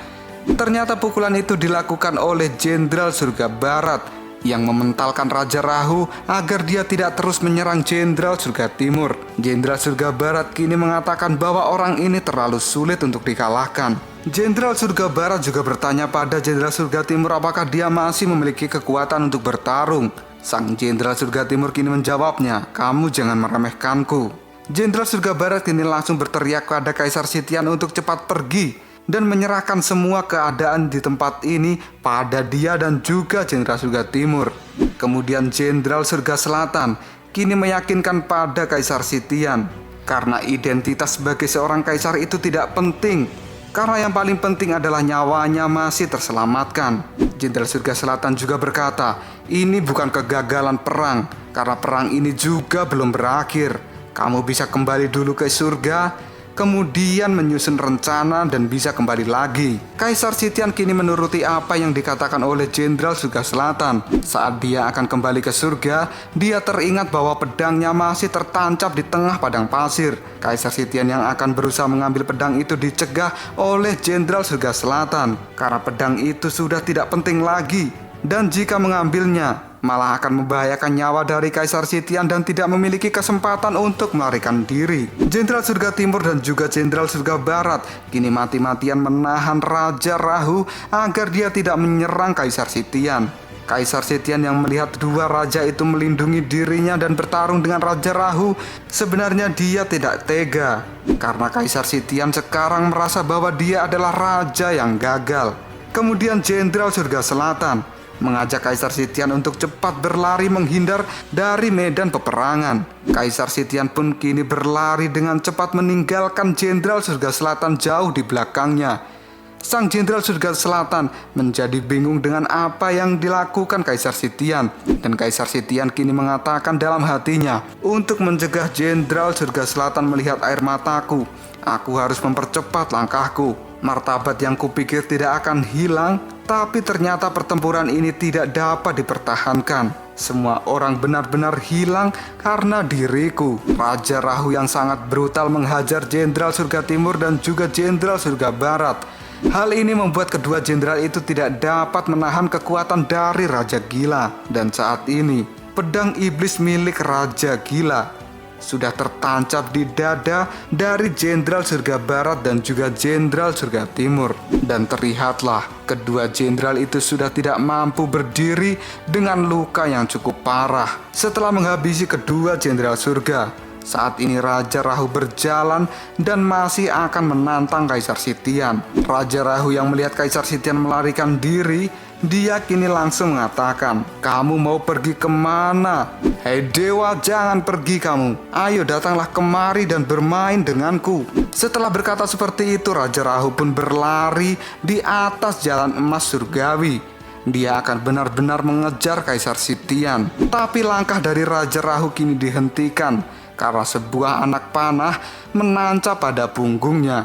Ternyata pukulan itu dilakukan oleh Jenderal Surga Barat yang mementalkan Raja Rahu agar dia tidak terus menyerang Jenderal Surga Timur. Jenderal Surga Barat kini mengatakan bahwa orang ini terlalu sulit untuk dikalahkan. Jenderal Surga Barat juga bertanya pada Jenderal Surga Timur apakah dia masih memiliki kekuatan untuk bertarung. Sang Jenderal Surga Timur kini menjawabnya, "Kamu jangan meremehkanku." Jenderal Surga Barat kini langsung berteriak pada Kaisar Sitian untuk cepat pergi dan menyerahkan semua keadaan di tempat ini pada dia dan juga Jenderal Surga Timur. Kemudian Jenderal Surga Selatan kini meyakinkan pada Kaisar Sitian, karena identitas sebagai seorang kaisar itu tidak penting, karena yang paling penting adalah nyawanya masih terselamatkan. Jenderal Surga Selatan juga berkata, "Ini bukan kegagalan perang, karena perang ini juga belum berakhir. Kamu bisa kembali dulu ke surga, kemudian menyusun rencana dan bisa kembali lagi." Kaisar Sitian kini menuruti apa yang dikatakan oleh Jenderal Surga Selatan. Saat dia akan kembali ke surga, dia teringat bahwa pedangnya masih tertancap di tengah padang pasir. Kaisar Sitian yang akan berusaha mengambil pedang itu dicegah oleh Jenderal Surga Selatan, karena pedang itu sudah tidak penting lagi, dan jika mengambilnya malah akan membahayakan nyawa dari Kaisar Sitian dan tidak memiliki kesempatan untuk melarikan diri. Jenderal Surga Timur dan juga Jenderal Surga Barat kini mati-matian menahan Raja Rahu agar dia tidak menyerang Kaisar Sitian. Kaisar Sitian yang melihat dua raja itu melindungi dirinya dan bertarung dengan Raja Rahu, sebenarnya dia tidak tega, karena Kaisar Sitian sekarang merasa bahwa dia adalah raja yang gagal. Kemudian Jenderal Surga Selatan mengajak Kaisar Sitian untuk cepat berlari menghindar dari medan peperangan. Kaisar Sitian pun kini berlari dengan cepat meninggalkan Jenderal Surga Selatan jauh di belakangnya. Sang Jenderal Surga Selatan menjadi bingung dengan apa yang dilakukan Kaisar Sitian, dan Kaisar Sitian kini mengatakan dalam hatinya, "Untuk mencegah Jenderal Surga Selatan melihat air mataku, aku harus mempercepat langkahku. Martabat yang kupikir tidak akan hilang, tapi ternyata pertempuran ini tidak dapat dipertahankan. Semua orang benar-benar hilang karena diriku." Raja Rahu yang sangat brutal menghajar Jenderal Surga Timur dan juga Jenderal Surga Barat. Hal ini membuat kedua jenderal itu tidak dapat menahan kekuatan dari Raja Gila. Dan saat ini, pedang iblis milik Raja Gila sudah tertancap di dada dari Jenderal Surga Barat dan juga Jenderal Surga Timur. Dan terlihatlah kedua jenderal itu sudah tidak mampu berdiri dengan luka yang cukup parah. Setelah menghabisi kedua jenderal surga, Saat ini Raja Rahu berjalan dan masih akan menantang Kaisar Sitian. Raja Rahu yang melihat Kaisar Sitian melarikan diri, dia kini langsung mengatakan, "Kamu mau pergi kemana? Hei dewa, jangan pergi kamu. Ayo datanglah kemari dan bermain denganku." Setelah berkata seperti itu, Raja Rahu pun berlari di atas jalan emas surgawi. Dia akan benar-benar mengejar Kaisar Sitian. Tapi langkah dari Raja Rahu kini dihentikan karena sebuah anak panah menancap pada punggungnya.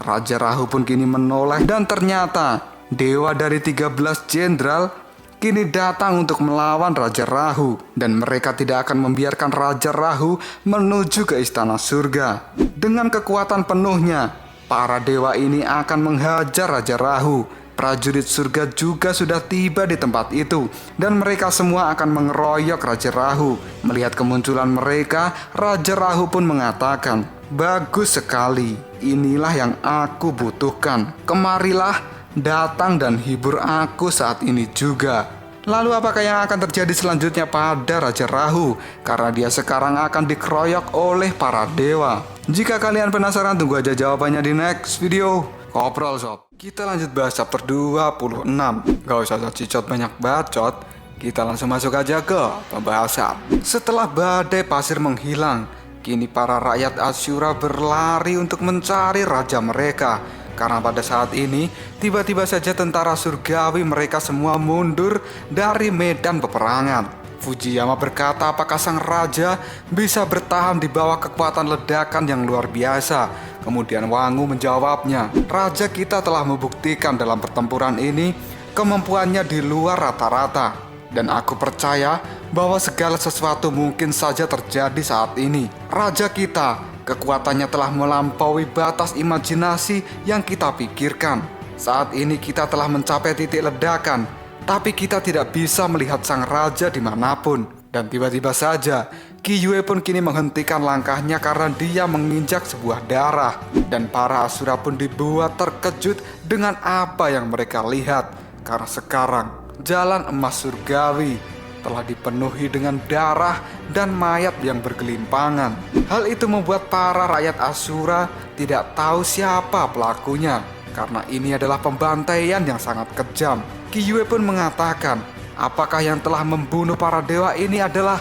Raja Rahu pun kini menoleh dan ternyata dewa dari 13 jenderal kini datang untuk melawan Raja Rahu. Dan mereka tidak akan membiarkan Raja Rahu menuju ke istana surga. Dengan kekuatan penuhnya, para dewa ini akan menghajar Raja Rahu. Prajurit surga juga sudah tiba di tempat itu dan mereka semua akan mengeroyok Raja Rahu. Melihat kemunculan mereka, Raja Rahu pun mengatakan, "Bagus sekali, inilah yang aku butuhkan. Kemarilah, datang dan hibur aku saat ini juga." Lalu apakah yang akan terjadi selanjutnya pada Raja Rahu? Karena dia sekarang akan dikeroyok oleh para dewa. Jika kalian penasaran, tunggu aja jawabannya di next video. Koprol Sob. Kita lanjut bahas chapter 26. Gak usah cicot banyak bacot, kita langsung masuk aja ke pembahasan. Setelah badai pasir menghilang, kini para rakyat Asyura berlari untuk mencari raja mereka. Karena pada saat ini, tiba-tiba saja tentara surgawi mereka semua mundur dari medan peperangan. Fujiyama berkata apakah sang raja bisa bertahan di bawah kekuatan ledakan yang luar biasa. Kemudian Wangu menjawabnya, "Raja kita telah membuktikan dalam pertempuran ini kemampuannya di luar rata-rata. Dan aku percaya bahwa segala sesuatu mungkin saja terjadi saat ini. Raja kita, kekuatannya telah melampaui batas imajinasi yang kita pikirkan. Saat ini kita telah mencapai titik ledakan, tapi kita tidak bisa melihat sang raja dimanapun." Dan tiba-tiba saja, Kiyue pun kini menghentikan langkahnya karena dia menginjak sebuah darah. Dan para Asura pun dibuat terkejut dengan apa yang mereka lihat. Karena sekarang, jalan emas surgawi telah dipenuhi dengan darah dan mayat yang bergelimpangan. Hal itu membuat para rakyat Asura tidak tahu siapa pelakunya. Karena ini adalah pembantaian yang sangat kejam. Kiyue pun mengatakan, apakah yang telah membunuh para dewa ini adalah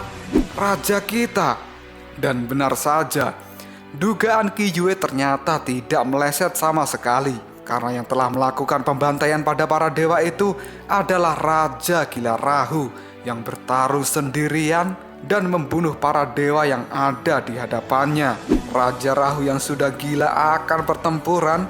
raja kita? Dan benar saja, dugaan Kiyue ternyata tidak meleset sama sekali. Karena yang telah melakukan pembantaian pada para dewa itu adalah Raja Gila Rahu yang bertaruh sendirian dan membunuh para dewa yang ada di hadapannya. Raja Rahu yang sudah gila akan pertempuran,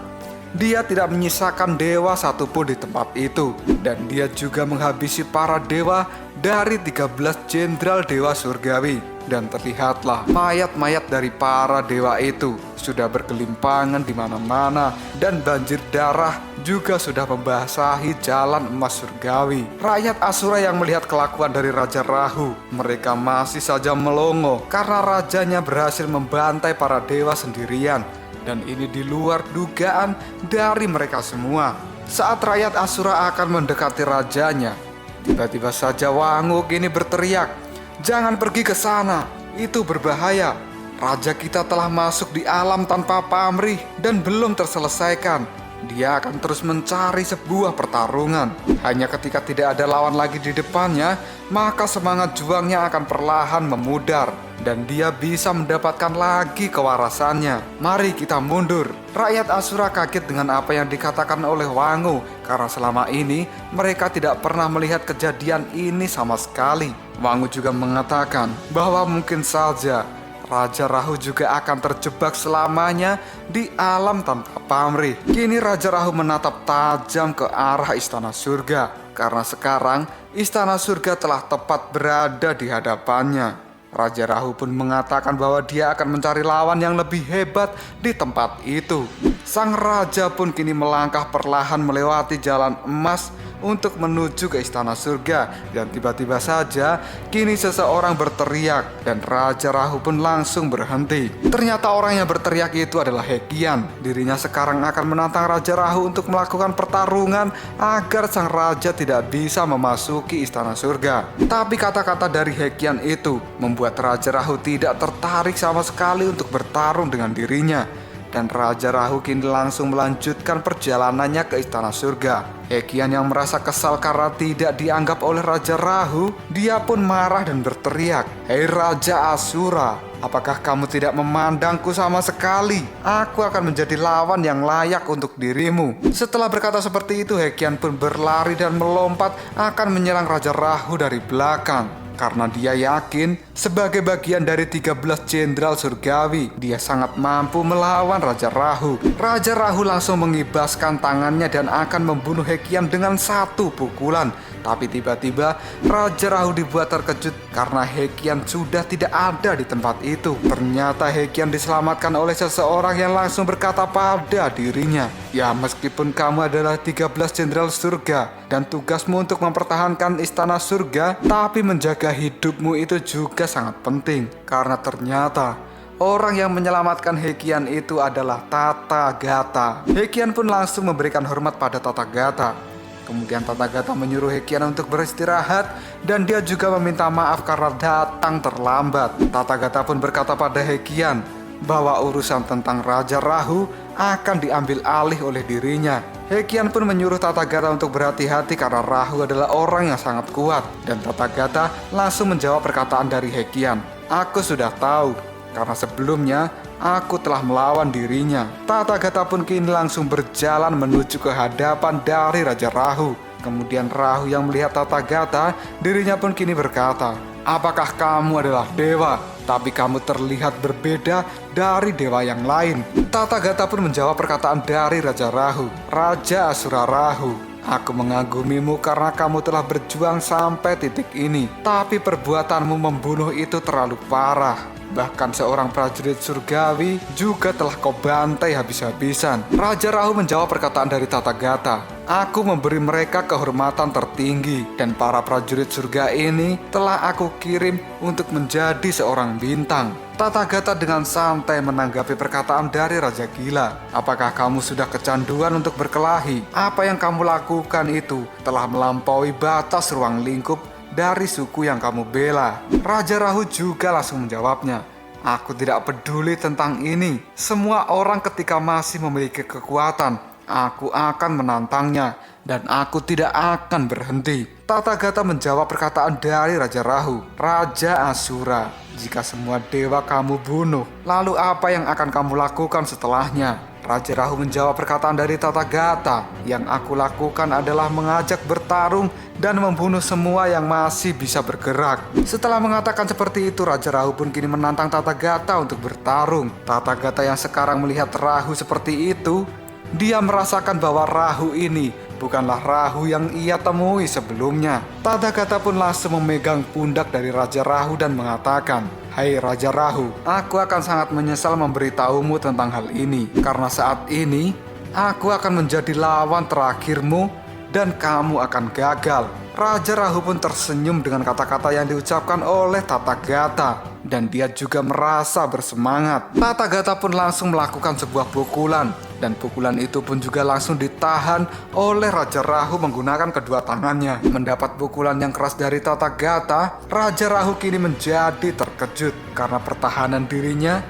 dia tidak menyisakan dewa satupun di tempat itu. Dan dia juga menghabisi para dewa dari 13 jenderal dewa surgawi. Dan terlihatlah mayat-mayat dari para dewa itu sudah bergelimpangan di mana-mana. Dan banjir darah juga sudah membasahi jalan emas surgawi. Rakyat Asura yang melihat kelakuan dari Raja Rahu, mereka masih saja melongo karena rajanya berhasil membantai para dewa sendirian. Dan ini di luar dugaan dari mereka semua. Saat rakyat Asura akan mendekati rajanya, tiba-tiba saja Wangu kini berteriak, "Jangan pergi ke sana, itu berbahaya. Raja kita telah masuk di alam tanpa pamrih dan belum terselesaikan. Dia akan terus mencari sebuah pertarungan. Hanya ketika tidak ada lawan lagi di depannya, maka semangat juangnya akan perlahan memudar. Dan dia bisa mendapatkan lagi kewarasannya. Mari kita mundur." Rakyat Asura kaget dengan apa yang dikatakan oleh Wangu, karena selama ini mereka tidak pernah melihat kejadian ini sama sekali. Wangu juga mengatakan bahwa mungkin saja Raja Rahu juga akan terjebak selamanya di alam tanpa pamrih. Kini Raja Rahu menatap tajam ke arah istana surga, karena sekarang istana surga telah tepat berada di hadapannya. Raja Rahu pun mengatakan bahwa dia akan mencari lawan yang lebih hebat di tempat itu. Sang raja pun kini melangkah perlahan melewati jalan emas untuk menuju ke istana surga. Dan tiba-tiba saja kini seseorang berteriak dan Raja Rahu pun langsung berhenti. Ternyata orang yang berteriak itu adalah Hekian. Dirinya sekarang akan menantang Raja Rahu untuk melakukan pertarungan agar sang raja tidak bisa memasuki istana surga. Tapi kata-kata dari Hekian itu membuat Raja Rahu tidak tertarik sama sekali untuk bertarung dengan dirinya. Dan Raja Rahu kini langsung melanjutkan perjalanannya ke istana surga. Hekian yang merasa kesal karena tidak dianggap oleh Raja Rahu, dia pun marah dan berteriak, "Hei Raja Asura, apakah kamu tidak memandangku sama sekali? Aku akan menjadi lawan yang layak untuk dirimu." Setelah berkata seperti itu, Hekian pun berlari dan melompat akan menyerang Raja Rahu dari belakang. Karena dia yakin sebagai bagian dari 13 jenderal surgawi, dia sangat mampu melawan Raja Rahu. Raja Rahu langsung mengibaskan tangannya dan akan membunuh Hekian dengan satu pukulan. Tapi tiba-tiba Raja Rahu dibuat terkejut karena Hekian sudah tidak ada di tempat itu. Ternyata Hekian diselamatkan oleh seseorang yang langsung berkata pada dirinya, "Ya, meskipun kamu adalah 13 jenderal surga dan tugasmu untuk mempertahankan istana surga, tapi menjaga hidupmu itu juga sangat penting." Karena ternyata orang yang menyelamatkan Hekian itu adalah Tathagata. Hekian pun langsung memberikan hormat pada Tathagata. Kemudian Tathagata menyuruh Hekian untuk beristirahat dan dia juga meminta maaf karena datang terlambat. Tathagata pun berkata pada Hekian bahwa urusan tentang Raja Rahu akan diambil alih oleh dirinya. Hekian pun menyuruh Tathagata untuk berhati-hati karena Rahu adalah orang yang sangat kuat. Dan Tathagata langsung menjawab perkataan dari Hekian, "Aku sudah tahu karena sebelumnya aku telah melawan dirinya." Tathagata pun kini langsung berjalan menuju ke hadapan dari Raja Rahu. Kemudian Rahu yang melihat Tathagata, dirinya pun kini berkata, "Apakah kamu adalah dewa? Tapi kamu terlihat berbeda dari dewa yang lain." Tathagata pun menjawab perkataan dari Raja Rahu, "Raja Asura Rahu, aku mengagumimu karena kamu telah berjuang sampai titik ini. Tapi perbuatanmu membunuh itu terlalu parah. Bahkan seorang prajurit surgawi juga telah kau bantai habis-habisan." Raja Rahu menjawab perkataan dari Tathagata, "Aku memberi mereka kehormatan tertinggi dan para prajurit surga ini telah aku kirim untuk menjadi seorang bintang." Tathagata dengan santai menanggapi perkataan dari Raja Gila. "Apakah kamu sudah kecanduan untuk berkelahi? Apa yang kamu lakukan itu telah melampaui batas ruang lingkup dari suku yang kamu bela." Raja Rahu juga langsung menjawabnya, "Aku tidak peduli tentang ini. Semua orang ketika masih memiliki kekuatan, aku akan menantangnya dan aku tidak akan berhenti." Tathagata menjawab perkataan dari Raja Rahu, "Raja Asura, jika semua dewa kamu bunuh, lalu apa yang akan kamu lakukan setelahnya?" Raja Rahu menjawab perkataan dari Tathagata, "Yang aku lakukan adalah mengajak bertarung dan membunuh semua yang masih bisa bergerak." Setelah mengatakan seperti itu, Raja Rahu pun kini menantang Tathagata untuk bertarung. Tathagata yang sekarang melihat Rahu seperti itu, dia merasakan bahwa Rahu ini bukanlah Rahu yang ia temui sebelumnya. Tathagata pun langsung memegang pundak dari Raja Rahu dan mengatakan, "Hai Raja Rahu, aku akan sangat menyesal memberitahumu tentang hal ini. Karena saat ini, aku akan menjadi lawan terakhirmu dan kamu akan gagal." Raja Rahu pun tersenyum dengan kata-kata yang diucapkan oleh Tathagata. Dan dia juga merasa bersemangat. Tathagata pun langsung melakukan sebuah pukulan. Dan pukulan itu pun juga langsung ditahan oleh Raja Rahu menggunakan kedua tangannya. Mendapat pukulan yang keras dari Tathagata, Raja Rahu kini menjadi terkejut. Karena pertahanan dirinya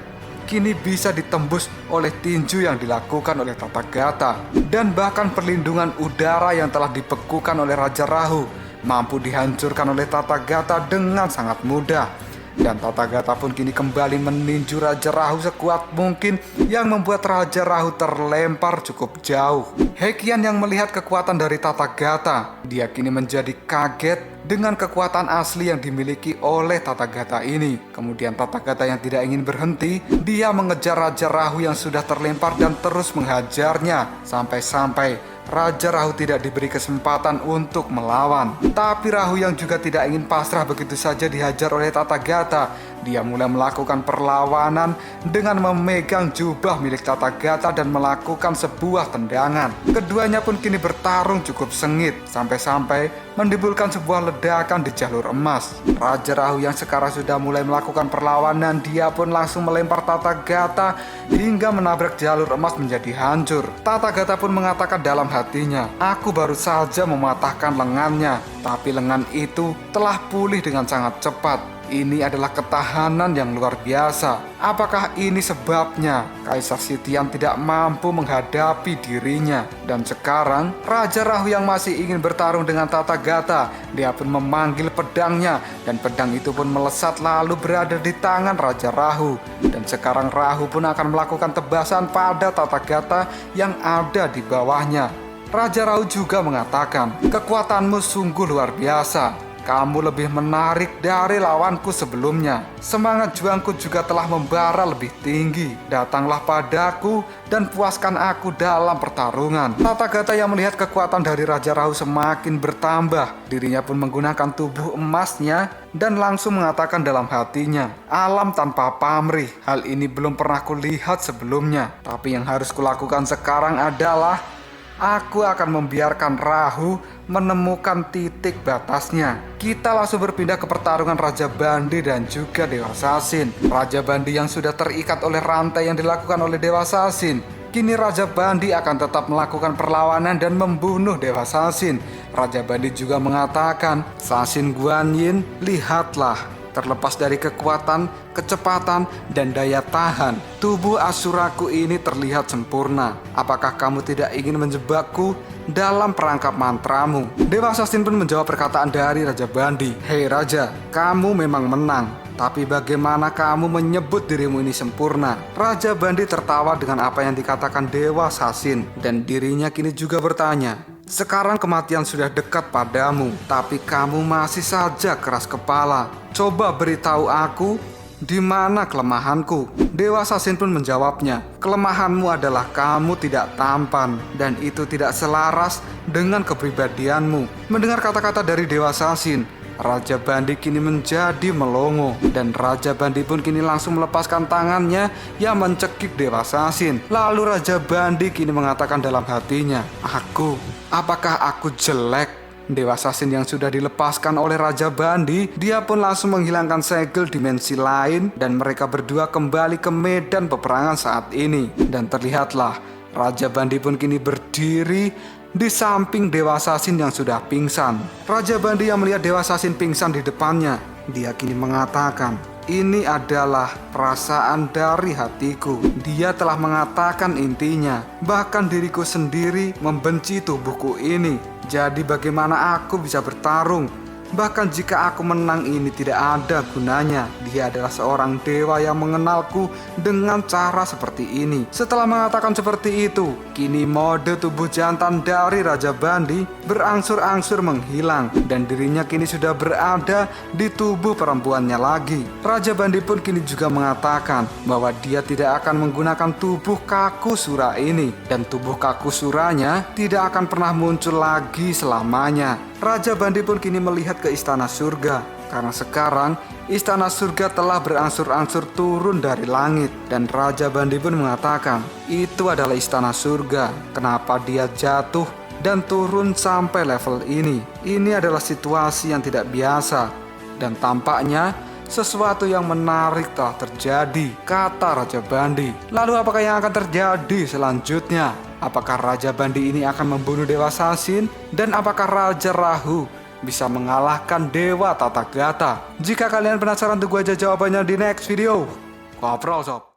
kini bisa ditembus oleh tinju yang dilakukan oleh Tathagata. Dan bahkan perlindungan udara yang telah dibekukan oleh Raja Rahu mampu dihancurkan oleh Tathagata dengan sangat mudah. Dan Tathagata pun kini kembali meninju Raja Rahu sekuat mungkin yang membuat Raja Rahu terlempar cukup jauh. Hekian yang melihat kekuatan dari Tathagata, dia kini menjadi kaget dengan kekuatan asli yang dimiliki oleh Tathagata ini. Kemudian Tathagata yang tidak ingin berhenti, dia mengejar Raja Rahu yang sudah terlempar dan terus menghajarnya sampai-sampai Raja Rahu tidak diberi kesempatan untuk melawan. Tapi Rahu yang juga tidak ingin pasrah begitu saja dihajar oleh Tathagata. Dia mulai melakukan perlawanan dengan memegang jubah milik Tathagata dan melakukan sebuah tendangan. Keduanya pun kini bertarung cukup sengit, sampai-sampai menimbulkan sebuah ledakan di jalur emas. Raja Rahu yang sekarang sudah mulai melakukan perlawanan, dia pun langsung melempar Tathagata hingga menabrak jalur emas menjadi hancur. Tathagata pun mengatakan dalam hatinya, "Aku baru saja mematahkan lengannya, tapi lengan itu telah pulih dengan sangat cepat. Ini adalah ketahanan yang luar biasa. Apakah ini sebabnya Kaisar Sitian tidak mampu menghadapi dirinya?" Dan sekarang Raja Rahu yang masih ingin bertarung dengan Tathagata, dia pun memanggil pedangnya, dan pedang itu pun melesat lalu berada di tangan Raja Rahu. Dan sekarang Rahu pun akan melakukan tebasan pada Tathagata yang ada di bawahnya. Raja Rahu juga mengatakan, "Kekuatanmu sungguh luar biasa. Kamu lebih menarik dari lawanku sebelumnya. Semangat juangku juga telah membara lebih tinggi. Datanglah padaku dan puaskan aku dalam pertarungan." Tathagata yang melihat kekuatan dari Raja Rahu semakin bertambah, dirinya pun menggunakan tubuh emasnya dan langsung mengatakan dalam hatinya, "Alam tanpa pamrih, hal ini belum pernah kulihat sebelumnya. Tapi yang harus kulakukan sekarang adalah aku akan membiarkan Rahu menemukan titik batasnya." Kita langsung berpindah ke pertarungan Raja Bandi dan juga Dewa Sasin. Raja Bandi yang sudah terikat oleh rantai yang dilakukan oleh Dewa Sasin, kini Raja Bandi akan tetap melakukan perlawanan dan membunuh Dewa Sasin. Raja Bandi juga mengatakan, "Sasin Guanyin, lihatlah, terlepas dari kekuatan, kecepatan, dan daya tahan, tubuh Asuraku ini terlihat sempurna. Apakah kamu tidak ingin menjebakku dalam perangkap mantramu?" Dewa Sasin pun menjawab perkataan dari Raja Bandi, "Hei Raja, kamu memang menang. Tapi bagaimana kamu menyebut dirimu ini sempurna?" Raja Bandi tertawa dengan apa yang dikatakan Dewa Sasin, dan dirinya kini juga bertanya, "Sekarang kematian sudah dekat padamu, tapi kamu masih saja keras kepala. Coba beritahu aku, di mana kelemahanku?" Dewa Sasin pun menjawabnya, "Kelemahanmu adalah kamu tidak tampan, dan itu tidak selaras dengan kepribadianmu." Mendengar kata-kata dari Dewa Sasin, Raja Bandi kini menjadi melongo, dan Raja Bandi pun kini langsung melepaskan tangannya yang mencekik Dewa Sasin. Lalu Raja Bandi kini mengatakan dalam hatinya, apakah aku jelek?" Dewa Sasin yang sudah dilepaskan oleh Raja Bandi, dia pun langsung menghilangkan segel dimensi lain, dan mereka berdua kembali ke medan peperangan saat ini. Dan terlihatlah Raja Bandi pun kini berdiri di samping Dewa Sasin yang sudah pingsan. Raja Bandi yang melihat Dewa Sasin pingsan di depannya, dia kini mengatakan, "Ini adalah perasaan dari hatiku. Dia telah mengatakan intinya, bahkan diriku sendiri membenci tubuhku ini. Jadi bagaimana aku bisa bertarung? Bahkan jika aku menang, ini tidak ada gunanya. Dia adalah seorang dewa yang mengenalku dengan cara seperti ini." Setelah mengatakan seperti itu, kini mode tubuh jantan dari Raja Bandi berangsur-angsur menghilang, dan dirinya kini sudah berada di tubuh perempuannya lagi. Raja Bandi pun kini juga mengatakan bahwa dia tidak akan menggunakan tubuh Kakusura ini, dan tubuh Kakusuranya tidak akan pernah muncul lagi selamanya. Raja Bandi pun kini melihat ke istana surga, karena sekarang istana surga telah berangsur-angsur turun dari langit. Dan Raja Bandi pun mengatakan, itu adalah istana surga. Kenapa dia jatuh dan turun sampai level ini? Ini adalah situasi yang tidak biasa, dan tampaknya sesuatu yang menarik telah terjadi, kata Raja Bandi. Lalu apakah yang akan terjadi selanjutnya? Apakah Raja Bandi ini akan membunuh Dewa Sasin? Dan apakah Raja Rahu bisa mengalahkan Dewa Tathagata? Jika kalian penasaran, tunggu aja jawabannya di next video. Ngobrol sob.